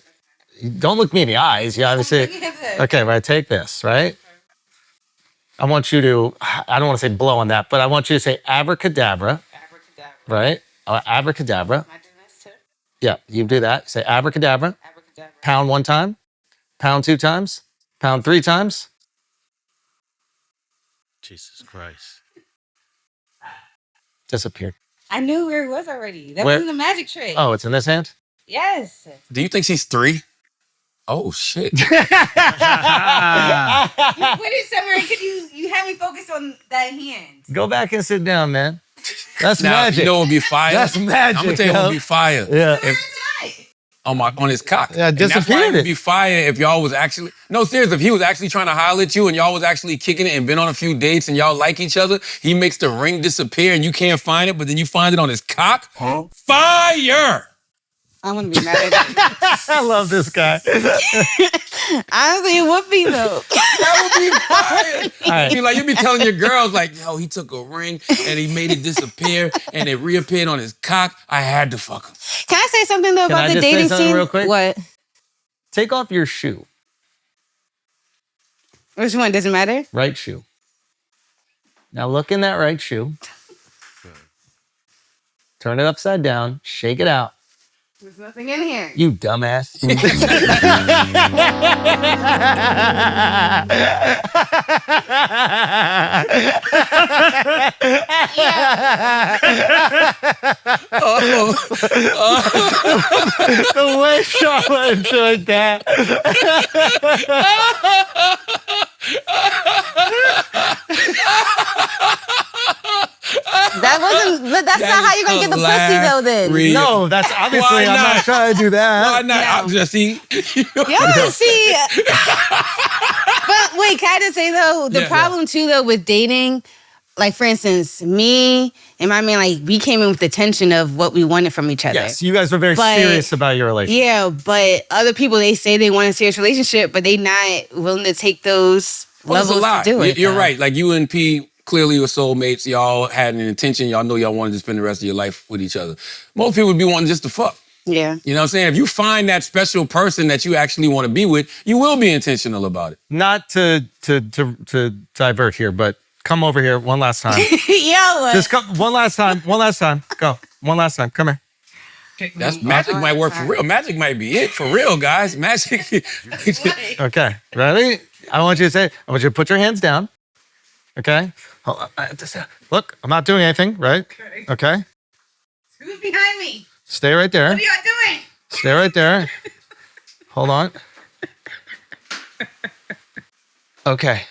Don't look me in the eyes. You obviously. Okay, right. Take this, right? I want you to, I don't want to say blow on that, but I want you to say abracadabra. Abracadabra. Right? Abracadabra. Am I doing this too? Yeah, you do that. Say abracadabra. Abracadabra. Pound 1 time. Pound 2 times. Pound 3 times. Jesus Christ. Disappeared. I knew where it was already. That Where? wasn't a magic trick. Oh, it's in this hand? Yes. Do you think she's 3? Oh, shit. You put it somewhere. Could you have me focus on that hand? Go back and sit down, man. That's now, magic. You know it would be fire? That's magic. I'm going to tell you what would be fire. Yeah. On his cock. Yeah, and that's why disappeared it would it. be fire if y'all was actually... No, seriously, if he was actually trying to holler at you and y'all was actually kicking it and been on a few dates and y'all like each other, he makes the ring disappear and you can't find it, but then you find it on his cock. Huh? Fire! I wouldn't be mad at that. I love this guy. Honestly, it would be though. That would be fire. Right. You'd be telling your girls like, yo, he took a ring and he made it disappear and it reappeared on his cock. I had to fuck him. Can I say something though Can about I the just say dating something scene? real quick? What? Take off your shoe. Which one? Doesn't matter? Right shoe. Now look in that right shoe. Turn it upside down. Shake it out. There's nothing in here. You dumbass. The way Charla enjoyed that. That wasn't, but that's not how you're gonna get the pussy though then. No, that's obviously, I'm not trying to do that. Why not? I'm just see. Yeah, see. But wait, can I just say though, the problem too though with dating, like for instance, me and my man, like we came in with the tension of what we wanted from each other. Yes, you guys were very serious about your relationship. Yeah, but other people, they say they want a serious relationship, but they not willing to take those levels to do it. You're right. Like you and P clearly were soulmates. Y'all had an intention. Y'all know y'all wanted to spend the rest of your life with each other. Most people would be wanting just to fuck. Yeah. You know what I'm saying? If you find that special person that you actually want to be with, you will be intentional about it. Not to divert here, but come over here one last time. Yo. Just come one last time. One last time. Go. One last time. Come here. That's magic might work for real. Magic might be it for real, guys. Magic. Okay. Ready? I want you to put your hands down. Okay? Hold on. Look, I'm not doing anything, right? Okay? Who's behind me? Stay right there. What are y'all doing? Stay right there. Hold on. Okay.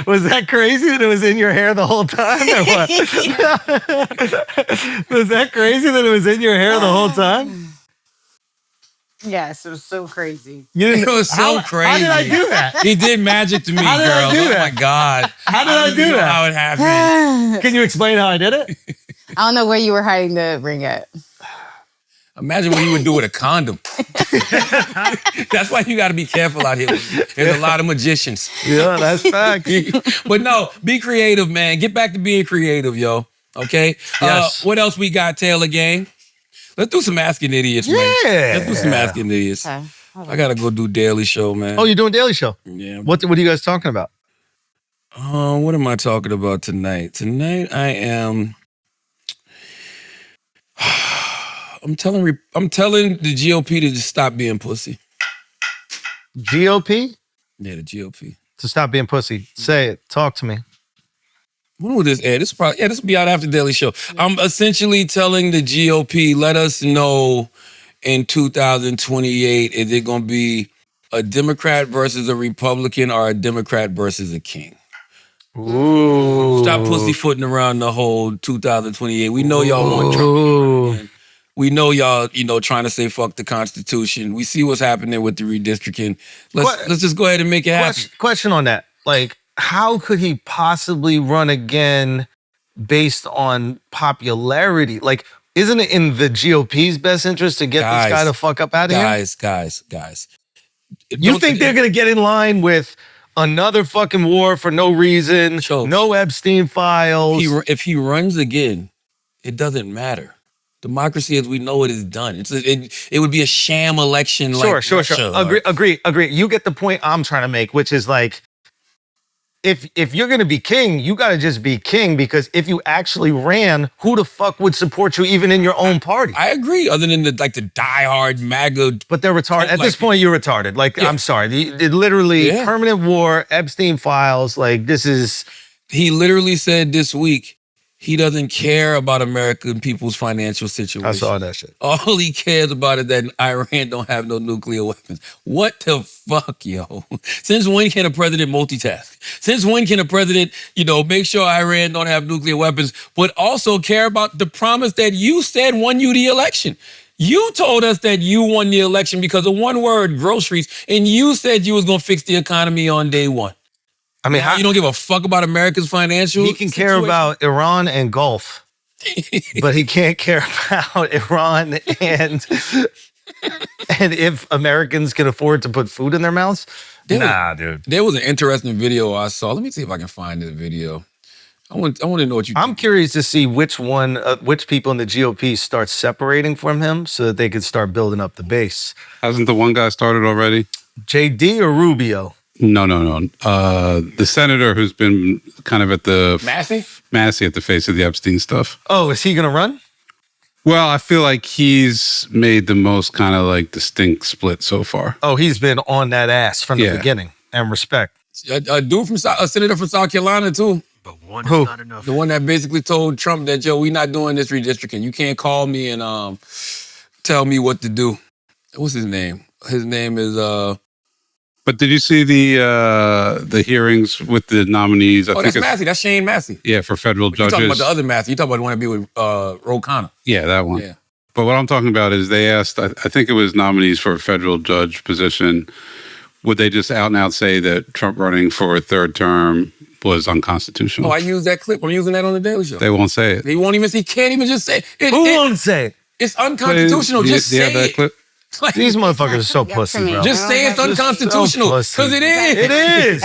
Was that crazy that it was in your hair the whole time, or what? Was that crazy that it was in your hair the whole time? Yes, it was so crazy. It was so crazy. How did I do that? He did magic to me, How did I girl. do Oh that? my God. How did I do that? How it happened. Can you explain how I did it? I don't know where you were hiding the ring at. Imagine what you would do with a condom. That's why you got to be careful out here. There's a lot of magicians. Yeah, that's facts. But no, be creative, man. Get back to being creative, yo. Okay. Yes. What else we got, Taylor Gang? Let's do some Asking Idiots, man. Let's do some Asking Idiots. Okay. I gotta go do Daily Show, man. Oh, you're doing Daily Show? Yeah. What are you guys talking about? What am I talking about tonight? Tonight I am. I'm telling the GOP to just stop being pussy. GOP? Yeah, the GOP. To stop being pussy. Say it. Talk to me. When will this air? This will be out after Daily Show. I'm essentially telling the GOP, let us know in 2028, is it going to be a Democrat versus a Republican or a Democrat versus a king? Ooh. Stop pussyfooting around the whole 2028. We know y'all want Trump. We know y'all, trying to say fuck the Constitution. We see what's happening with the redistricting. Let's just go ahead and make it happen. Question on that. Like, how could he possibly run again based on popularity? Like, isn't it in the GOP's best interest to get this guy the fuck up out of here? Guys. You think they're going to get in line with another fucking war for no reason, no Epstein files? If he runs again, it doesn't matter. Democracy as we know it is done. It would be a sham election. Sure. Agree. You get the point I'm trying to make, which is like, if you're going to be king, you got to just be king, because if you actually ran, who the fuck would support you even in your own party? I agree, other than the diehard MAGA. But they're retarded. At this point, you're retarded. Like, I'm sorry. Literally, permanent war, Epstein files, like, this is... He literally said this week, he doesn't care about American people's financial situation. I saw that shit. All he cares about is that Iran don't have no nuclear weapons. What the fuck, yo? Since when can a president multitask? Since when can a president, make sure Iran don't have nuclear weapons, but also care about the promise that you said won you the election? You told us that you won the election because of one word, groceries, and you said you was going to fix the economy on day one. I mean, you don't give a fuck about America's financial He can care about Iran and Gulf, but he can't care about Iran and if Americans can afford to put food in their mouths. Dude. There was an interesting video I saw. Let me see if I can find this video. I want to know what you think. I'm curious to see which people in the GOP start separating from him so that they could start building up the base. Hasn't the one guy started already? JD or Rubio? No. The senator who's been kind of at the... Massey at the face of the Epstein stuff. Oh, is he going to run? Well, I feel like he's made the most kind of like distinct split so far. Oh, he's been on that ass from the beginning. And respect. A dude a senator from South Carolina, too. But one is not enough. The one that basically told Trump that, we not doing this redistricting. You can't call me and tell me what to do. What's his name? His name is... But did you see the hearings with the nominees? That's Massey. That's Shane Massey. Yeah, for federal judges. You're talking about the other Massey. You're talking about the one that be with Ro Khanna. Yeah, that one. Yeah. But what I'm talking about is they asked, I think it was nominees for a federal judge position, would they just out and out say that Trump running for a third term was unconstitutional? Oh, I used that clip. I'm using that on the Daily Show. They won't say it. He can't even just say it. Who won't say it? It's unconstitutional. Just say it. That clip? These motherfuckers are so pussy, bro. Just say it's unconstitutional, because it is. It is.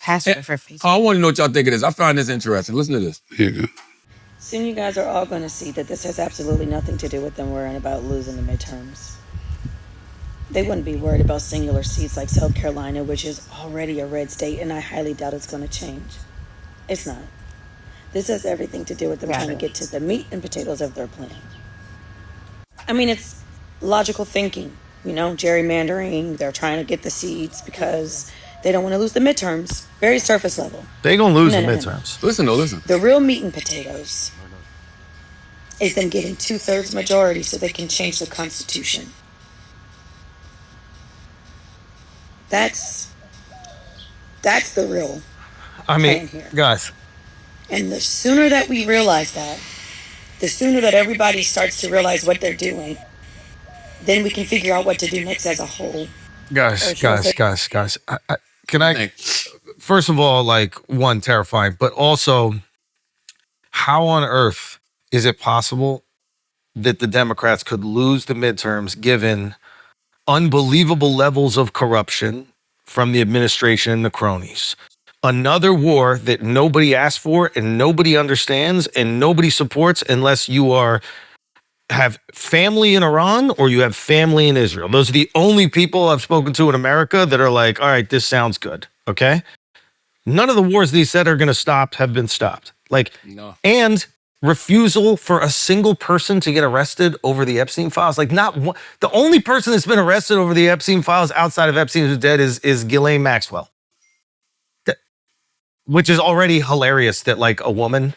Password for Facebook. I want to know what y'all think of this. I find this interesting. Listen to this. Here you go. Soon you guys are all going to see that this has absolutely nothing to do with them worrying about losing the midterms. They wouldn't be worried about singular seats like South Carolina, which is already a red state, and I highly doubt it's going to change. It's not. This has everything to do with them trying to get to the meat and potatoes of their plan. I mean, it's logical thinking, gerrymandering. They're trying to get the seats because they don't want to lose the midterms. Very surface level. They gonna lose the midterms. Listen. The real meat and potatoes is them getting 2/3 majority so they can change the Constitution. That's the real plan here. Guys. And the sooner that we realize that, the sooner that everybody starts to realize what they're doing, then we can figure out what to do next as a whole. Guys. Can I, first of all, one, terrifying, but also, how on earth is it possible that the Democrats could lose the midterms given unbelievable levels of corruption from the administration and the cronies, another war that nobody asked for and nobody understands and nobody supports unless you have family in Iran or you have family in Israel. Those are the only people I've spoken to in America that are like, all right, this sounds good. Okay. None of the wars they said are going to stop have been stopped. Like, no. And refusal for a single person to get arrested over the Epstein files. Like, not one, the only person that's been arrested over the Epstein files outside of Epstein who's dead is Ghislaine Maxwell. Which is already hilarious that like a woman,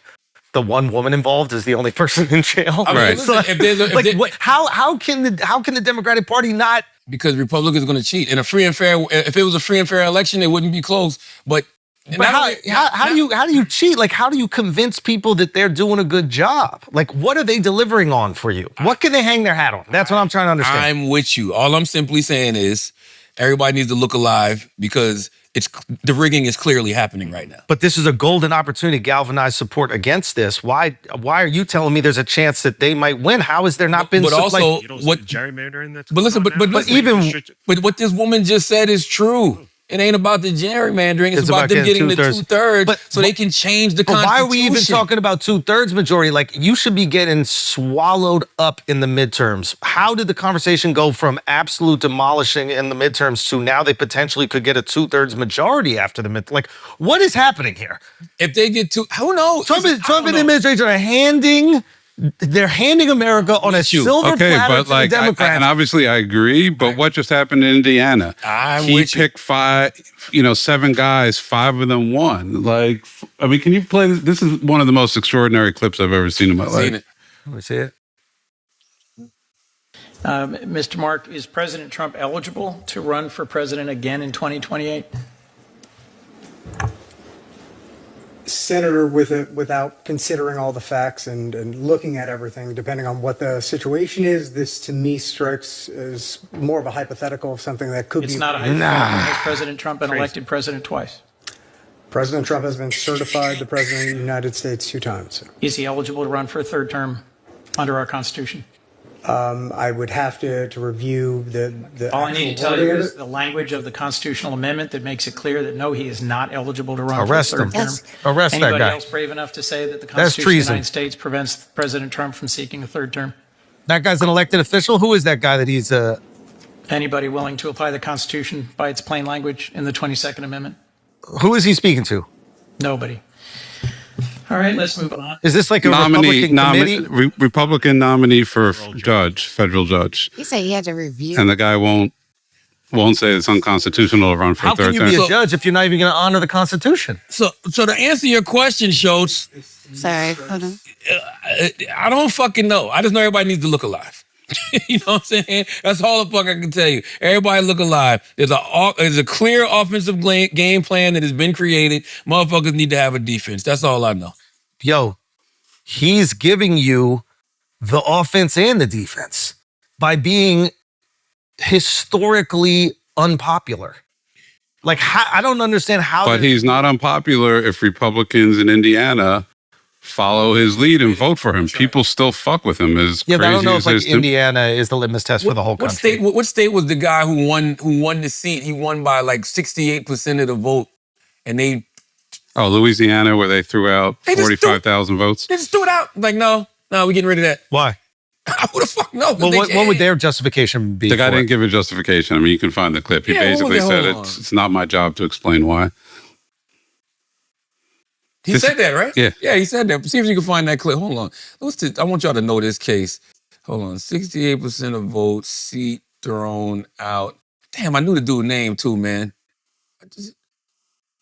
the one woman involved is the only person in jail. I mean, right. Listen, how can the Democratic Party not? Because Republicans are going to cheat. In a free and fair, if it was a free and fair election, it wouldn't be close. But how do you cheat? Like, how do you convince people that they're doing a good job? Like, what are they delivering on for you? What can they hang their hat on? That's what I'm trying to understand. I'm with you. All I'm simply saying is everybody needs to look alive because the rigging is clearly happening right now. But this is a golden opportunity to galvanize support against this. Why are you telling me there's a chance that they might win? How has there not been? But also, what gerrymandering? That's but listen, but what this woman just said is true. It ain't about the gerrymandering. It's about them getting the 2/3 so they can change the Constitution. Why are we even talking about 2/3 majority? Like, you should be getting swallowed up in the midterms. How did the conversation go from absolute demolishing in the midterms to now they potentially could get a 2/3 majority after the mid? Like, what is happening here? If they get who knows? Trump and the administration are handing America on a silver platter to the Democrats. And obviously I agree, but what just happened in Indiana? He picked 7 guys, 5 of them won. Like, I mean, can you play this? This is one of the most extraordinary clips I've ever seen in my life. Let me see it. Mr. Mark, is President Trump eligible to run for president again in 2028? Senator, without considering all the facts and looking at everything, depending on what the situation is, this to me strikes as more of a hypothetical of something that could be. It's not a hypothetical. Has President Trump been elected president twice? President Trump has been certified the president of the United States 2 times. Is he eligible to run for a 3rd term under our Constitution? I would have to review the all I need to tell you is the language of the constitutional amendment that makes it clear that no, he is not eligible to run for a 3rd term. Arrest Anybody that guy. else brave enough to say that the Constitution of the United States prevents President Trump from seeking a 3rd term? That guy's an elected official? Who is that guy that he's... Anybody willing to apply the Constitution by its plain language in the 22nd Amendment? Who is he speaking to? Nobody. All right, let's move on. Is this like a Republican committee? Republican nominee for federal judge. He said he had to review. And the guy won't say it's unconstitutional to run for a 3rd term. How can you be a judge if you're not even going to honor the Constitution? So to answer your question, Schulz. Sorry, hold on. I don't fucking know. I just know everybody needs to look alive. You know what I'm saying? That's all the fuck I can tell you. Everybody look alive. There's a clear offensive game plan that has been created. Motherfuckers need to have a defense. That's all I know. Yo, he's giving you the offense and the defense by being historically unpopular. Like, I don't understand how. But he's not unpopular if Republicans in Indiana follow his lead and vote for him. People still fuck with him. As yeah, crazy I don't know if like to... Indiana is the litmus test for the whole country. What state was the guy who won the seat? He won by like 68% of the vote, and they. Oh, Louisiana, where they threw out 45,000 votes. They just threw it out. Like, no, we're getting rid of that. Why? Who the fuck knows? Well, what would their justification be? The guy didn't give a justification. I mean, you can find the clip. He basically said it's not my job to explain why. He said that, right? Yeah. Yeah, he said that. See if you can find that clip. Hold on. I want y'all to know this case. Hold on. 68% of votes, seat thrown out. Damn, I knew the dude's name too, man.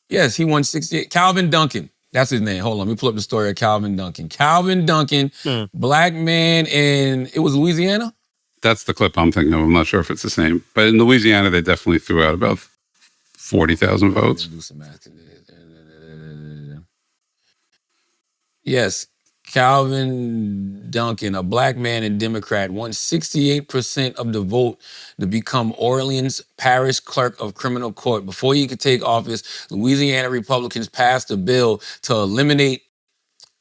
Yes, he won 68. Calvin Duncan. That's his name. Hold on. Let me pull up the story of Calvin Duncan. Calvin Duncan, black man in, it was Louisiana? That's the clip I'm thinking of. I'm not sure if it's the same. But in Louisiana, they definitely threw out about 40,000 votes. Yes, Calvin Duncan, a black man and Democrat, won 68% of the vote to become Orleans Parish Clerk of Criminal Court. Before he could take office, Louisiana Republicans passed a bill to eliminate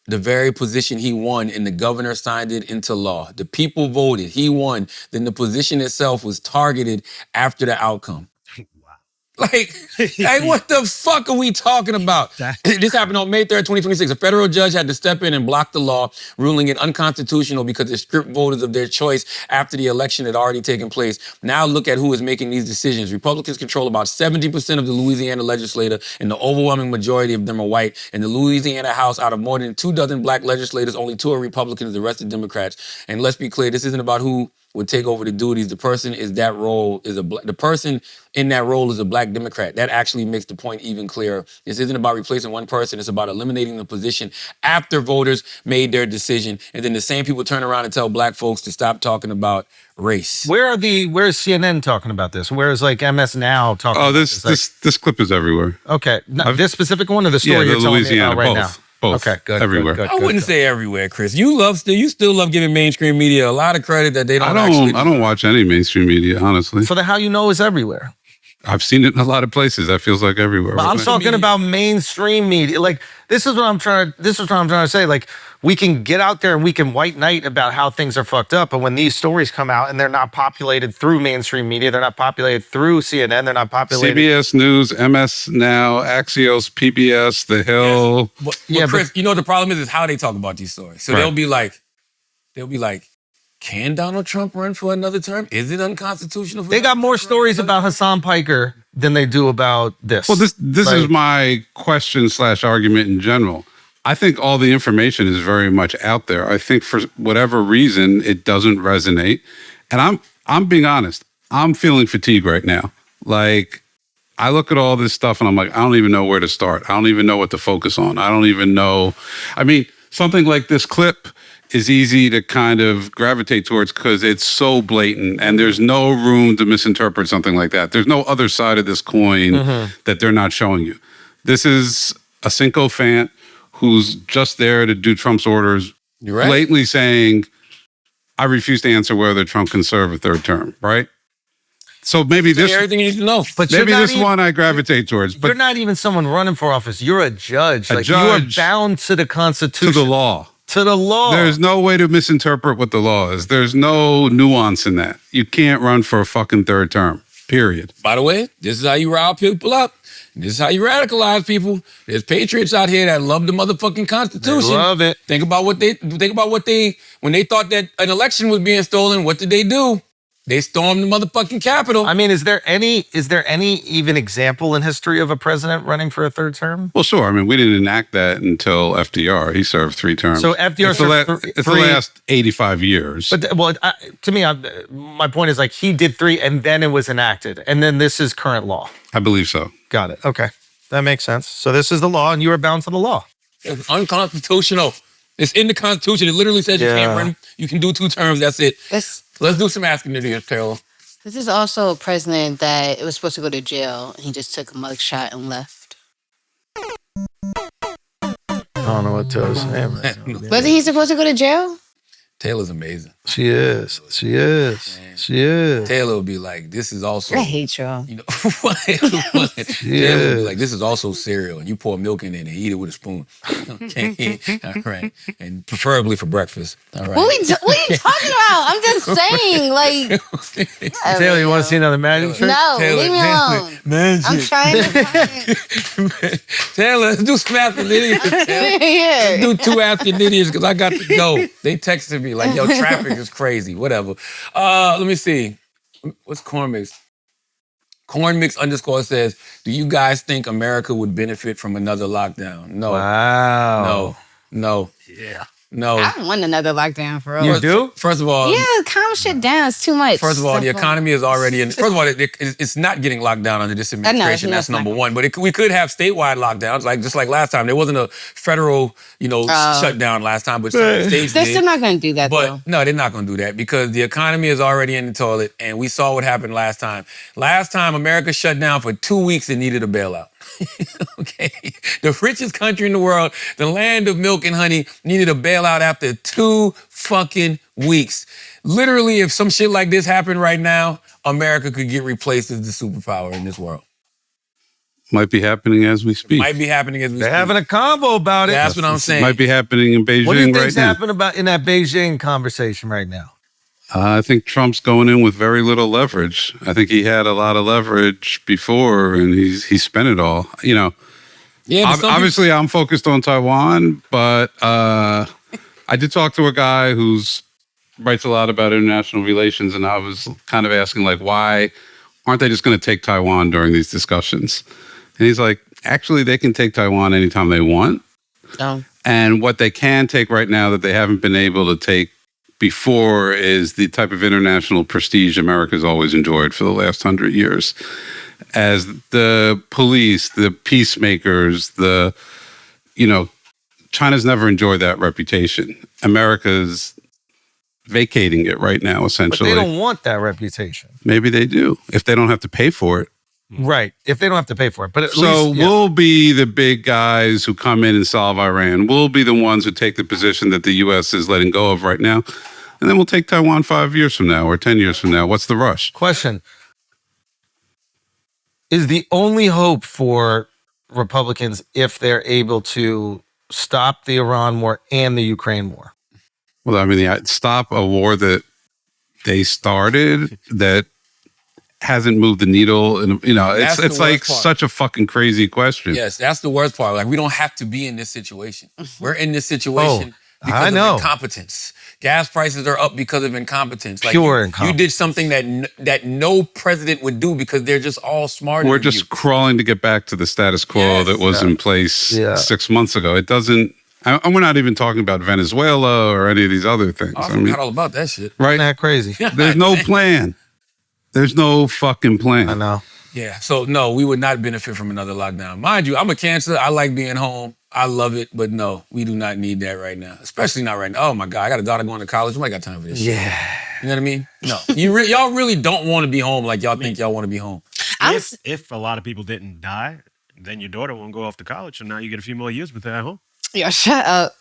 the very position he won, and the governor signed it into law. The people voted. He won. Then the position itself was targeted after the outcome. Like what the fuck are we talking about? This happened on May 3rd, 2026. A federal judge had to step in and block the law, ruling it unconstitutional because it stripped voters of their choice after the election had already taken place. Now look at who is making these decisions. Republicans control about 70% of the Louisiana legislature, and the overwhelming majority of them are white. In the Louisiana House, out of more than 24 black legislators, only 2 are Republicans, the rest are Democrats. And let's be clear, this isn't about who would take over the duties. The person the person in that role is a black Democrat. That actually makes the point even clearer. This isn't about replacing one person. It's about eliminating the position after voters made their decision. And then the same people turn around and tell black folks to stop talking about race. Where's CNN talking about this? Where is like MS Now talking about this? This clip is everywhere. Okay. This specific one or the story you're telling me about right now? Both. Okay, good. Everywhere. Good, I wouldn't say everywhere, Chris. You still love giving mainstream media a lot of credit that they don't actually. I don't watch any mainstream media, honestly. So then how you know it's everywhere? I've seen it in a lot of places. That feels like everywhere. But I'm talking about mainstream media. Like this is what I'm trying to say. Like we can get out there and we can white knight about how things are fucked up, but when these stories come out and they're not populated through mainstream media, they're not populated through CNN, they're not populated. CBS News, MS Now, Axios, PBS, The Hill. Yes. Chris, you know what the problem is how they talk about these stories. So they'll be like, can Donald Trump run for another term? Is it unconstitutional? They got more stories about Hassan Piker than they do about this. Well, this is my question / argument in general. I think all the information is very much out there. I think for whatever reason, it doesn't resonate. And I'm being honest. I'm feeling fatigue right now. Like, I look at all this stuff and I'm like, I don't even know where to start. I don't even know what to focus on. I don't even know. I mean, something like this clip is easy to kind of gravitate towards because it's so blatant and there's no room to misinterpret something like that. There's no other side of this coin that they're not showing you. This is a sycophant who's just there to do Trump's orders, blatantly saying, I refuse to answer whether Trump can serve a third term, right? So maybe this... Everything you need to know. But maybe this one I gravitate towards. But you're not even someone running for office. You're a judge. You are bound to the Constitution. To the law. To the law. There's no way to misinterpret what the law is. There's no nuance in that. You can't run for a fucking third term, period. By the way, this is how you rile people up. This is how you radicalize people. There's patriots out here that love the motherfucking Constitution. They love it. Think about what they when they thought that an election was being stolen, what did they do? They stormed the motherfucking Capitol. I mean, is there any even example in history of a president running for a third term? Well, sure. I mean, we didn't enact that until FDR. He served 3 terms. So FDR served it's the last 85 years. But to me, my point is like he did 3 and then it was enacted. And then this is current law. I believe so. Got it. Okay. That makes sense. So this is the law and you are bound to the law. It's unconstitutional. It's in the Constitution. It literally says you can't run. You can do 2 terms. That's it. Let's do some asking it here, Taylor. This is also a president that was supposed to go to jail and he just took a mugshot and left. I don't know what Taylor's saying. Wasn't he supposed to go to jail? Taylor's amazing. She is. Taylor will be like, this is also... I hate y'all. You know, Taylor will be like, this is also cereal, and you pour milk in it and eat it with a spoon. Okay? All right. And preferably for breakfast. All right. What are you talking about? I'm just saying, like... Taylor, you want to see another magic trick? No, Taylor, leave me alone. Magic. I'm trying to find... Taylor, let's do some asking idiots. Let's do 2 asking idiots, because I got to go. They texted me like, yo, traffic is crazy. Whatever. Let me see. What's Corn Mix? Corn Mix _ says, do you guys think America would benefit from another lockdown? No. Wow. No. Yeah. No. I don't want another lockdown for real. You do? First of all... Yeah, calm shit down. It's too much. First of all, the economy is already in... First of all, it's not getting locked down under this administration. That's number one. But we could have statewide lockdowns, just like last time. There wasn't a federal, shutdown last time, but states did. They're still not going to do that, but though. No, they're not going to do that because the economy is already in the toilet, and we saw what happened last time. Last time, America shut down for 2 weeks and needed a bailout. Okay? The richest country in the world, the land of milk and honey, needed a bailout after 2 fucking weeks. Literally, if some shit like this happened right now, America could get replaced as the superpower in this world. Might be happening as we speak. Might be happening as we speak. They're having a convo about it. That's what I'm saying. Might be happening in Beijing right now. What do you think's happening in that Beijing conversation right now? I think Trump's going in with very little leverage. I think he had a lot of leverage before, and he spent it all. You know, obviously I'm focused on Taiwan, but I did talk to a guy who's writes a lot about international relations, and I was kind of asking, like, why aren't they just going to take Taiwan during these discussions? And he's like, actually, they can take Taiwan anytime they want. Oh. And what they can take right now that they haven't been able to take before is the type of international prestige America's always enjoyed for the last 100 years. As the police, the peacemakers, China's never enjoyed that reputation. America's vacating it right now, essentially. But they don't want that reputation. Maybe they do, if they don't have to pay for it. Right, if they don't have to pay for it. But at so least, we'll be the big guys who come in and solve Iran. We'll be the ones who take the position that the U.S. is letting go of right now. And then we'll take Taiwan 5 years from now or 10 years from now. What's the rush? Question. Is the only hope for Republicans if they're able to stop the Iran war and the Ukraine war? Well, I mean, stop a war that they started that hasn't moved the needle. And, it's like such a fucking crazy question. Yes, that's the worst part. Like, we don't have to be in this situation. We're in this situation because of incompetence. Gas prices are up because of incompetence. Like, Pure incompetence. You did something that no president would do because they're just all smarter. We're just crawling to get back to the status quo that was in place 6 months ago. It doesn't. And we're not even talking about Venezuela or any of these other things. I forgot all about that shit. Right? Isn't that crazy? There's no plan. There's no fucking plan. I know. Yeah. So, no, we would not benefit from another lockdown. Mind you, I'm a Cancer. I like being home. I love it. But no, we do not need that right now. Especially not right now. Oh, my God. I got a daughter going to college. I got time for this shit. Yeah. You know what I mean? No. Y'all really don't want to be home like y'all think y'all want to be home. If a lot of people didn't die, then your daughter won't go off to college. So now you get a few more years with her at home. Yo, shut up.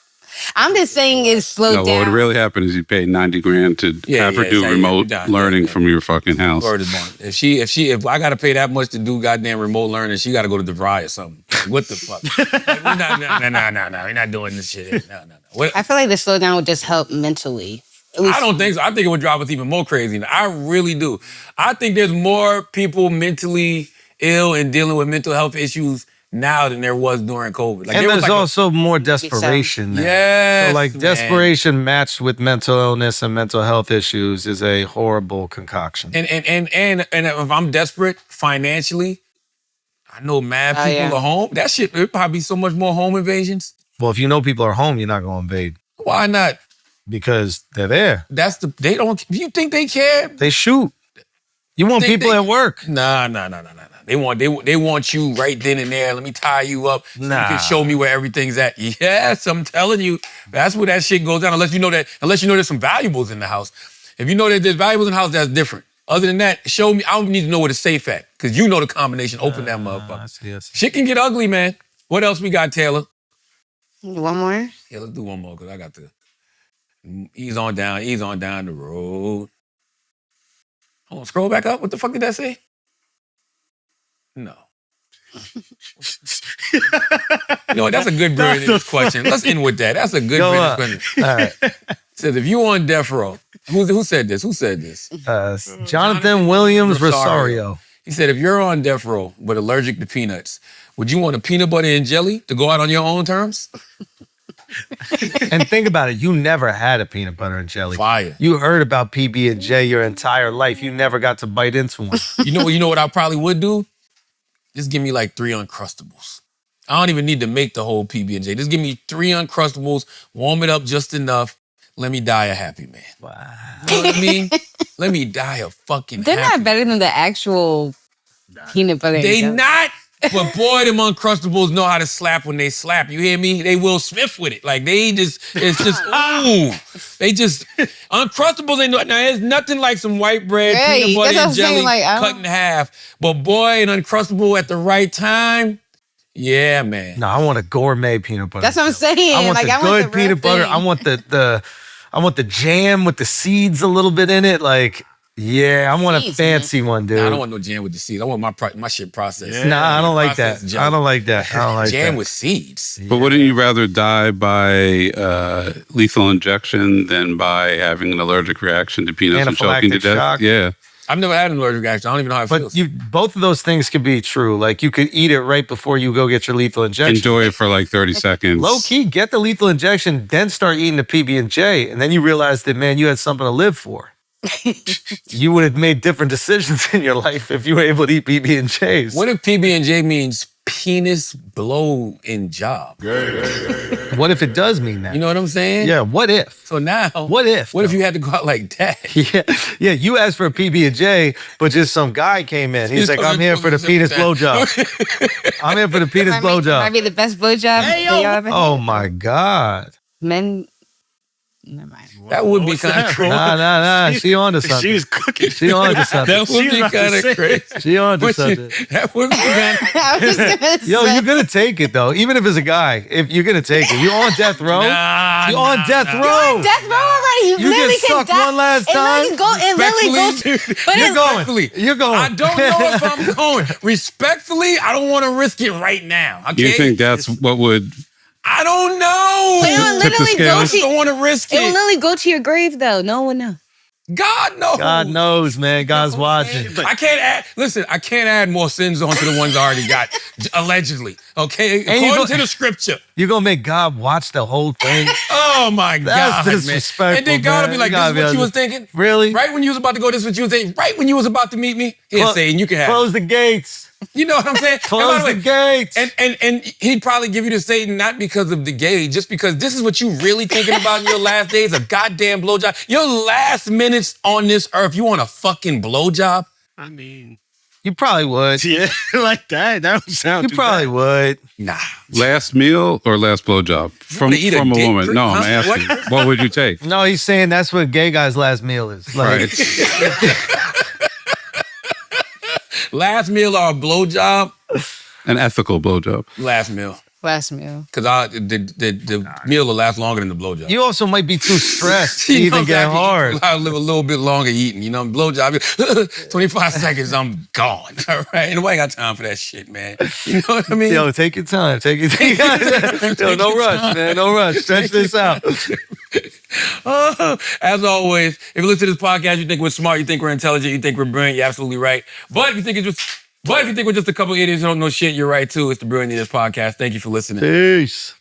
I'm just saying it's slowed down. What would really happen is you pay $90,000 to have her do remote learning from your fucking house. Word is born. If I got to pay that much to do goddamn remote learning, she got to go to DeVry or something. Like, what the fuck? No. We're not doing this shit. No. I feel like the slowdown would just help mentally. I don't think so. I think it would drive us even more crazy. I really do. I think there's more people mentally ill and dealing with mental health issues now than there was during COVID. Like, and there's also more desperation now. Yes, so like desperation matched with mental illness and mental health issues is a horrible concoction. And if I'm desperate financially, I know mad people are home. That shit, there'd probably be so much more home invasions. Well, if you know people are home, you're not going to invade. Why not? Because they're there. They don't, you think they care? They shoot. You want people at work. Nah. They want you right then and there. Let me tie you up so you can show me where everything's at. Yes, I'm telling you. That's where that shit goes down. Unless you know there's some valuables in the house. If you know that there's valuables in the house, that's different. Other than that, show me. I don't need to know where the safe at. Because you know the combination. Open that motherfucker. I see. Shit can get ugly, man. What else we got, Taylor? One more? Yeah, let's do one more because I got to ease on down the road. Hold on, scroll back up. What the fuck did that say? No. You know what? That's a good British question. Let's end with that. That's a good British question. All right. It says, if you on death row, who said this? Jonathan Williams Rosario. He said, if you're on death row but allergic to peanuts, would you want a peanut butter and jelly to go out on your own terms? And think about it. You never had a peanut butter and jelly. Fire. You heard about PB&J your entire life. You never got to bite into one. You know what I probably would do? Just give me like 3 Uncrustables. I don't even need to make the whole PB&J. Just give me 3 Uncrustables, warm it up just enough. Let me die a happy man. Wow. You know what I mean? Let me die a fucking They're happy not better than the actual peanut butter. They not. But boy, them Uncrustables know how to slap when they slap. You hear me? They Will Smith with it. Like it's just, ooh. They just, Uncrustables ain't, now there's nothing like some white bread, peanut butter and jelly cut in half. But boy, an Uncrustable at the right time, yeah, man. No, I want a gourmet peanut butter. That's what I'm saying. I want the good peanut butter. Thing. I want the jam with the seeds a little bit in it. Like, Yeah, I want a Seeds, fancy one, dude. Nah, I don't want no jam with the seeds. I want my shit processed. Nah, I don't like that. Processed I don't like that. I don't like jam that. with seeds. But wouldn't you rather die by lethal injection than by having an allergic reaction to peanuts and choking to Anaphylactic death? shock? Yeah. I've never had an allergic reaction. I don't even know how it feels. But both of those things could be true. Like you could eat it right before you go get your lethal injection. Enjoy it for like 30 seconds. Low key, get the lethal injection, then start eating the PB&J, and then you realize that, man, you had something to live for. You would have made different decisions in your life if you were able to eat PB&Js. What if PB&J means penis blow in job? What if it does mean that? You know what I'm saying? Yeah, what if? So now, what if you had to go out like that? Yeah, you asked for a PB&J, but just some guy came in. He's like, I'm here for the penis blowjob. I'm here for the penis blowjob. Might be the best blowjob that y'all ever had. Oh my God. Men. Never mind. That would be kind of crazy. Nah. She on to something. She was cooking. She on to something. That would be kind of crazy. She on to something. That would be kind of I was gonna Yo, say. you're gonna take it though. Even if it's a guy, if you're gonna take it, you on death row. You on death row. You're on death row already. You literally get can sucked die. one last time. It literally goes. But You're it's going. You're going. I don't know if I'm going. Respectfully, I don't want to risk it right now. Okay? You think that's what would... I don't know. It will Tip the literally go scales. to. I don't want to risk It will it. literally go to your grave though. No one knows. God knows. God knows, man. God's watching. I can't add. Listen, I can't add more sins onto the ones I already got. Allegedly, okay. According to the scripture, You're gonna make God watch the whole thing. oh my That's God, disrespectful, man. And then God will be man. like, You "This gotta is be what you able was to- thinking, Really? right when you was about to go. This is what you was thinking, right when you was about to meet me." He'll say, and you can have. Close the gates. You know what I'm saying? Close the gates. And he'd probably give you to Satan not because of the gay, just because this is what you really thinking about in your last days, a goddamn blowjob. Your last minutes on this earth, you want a fucking blowjob? I mean, You probably would. yeah, like that. That would sound. You too probably bad. would. Nah. Last meal or last blowjob? From wanna eat a a dick? woman. No, I'm Huh? asking. What would you take? No, he's saying that's what gay guy's last meal is. Like, Right. Last meal or a blowjob? An ethical blowjob. Last meal. Last meal. Because the meal will last longer than the blowjob. You also might be too stressed to You know even get exactly. hard. I'll live a little bit longer eating. You know, blowjob, 25 seconds, I'm gone. All right? Nobody got time for that shit, man. You know what I mean? Yo, take your time. Take your time. Yo, no rush, man. No rush. Stretch this out. As always, if you listen to this podcast, you think we're smart, you think we're intelligent, you think we're brilliant, you're absolutely right. But if you think we're just a couple idiots who don't know shit, you're right too. It's the Brilliant Idiots Podcast. Thank you for listening. Peace.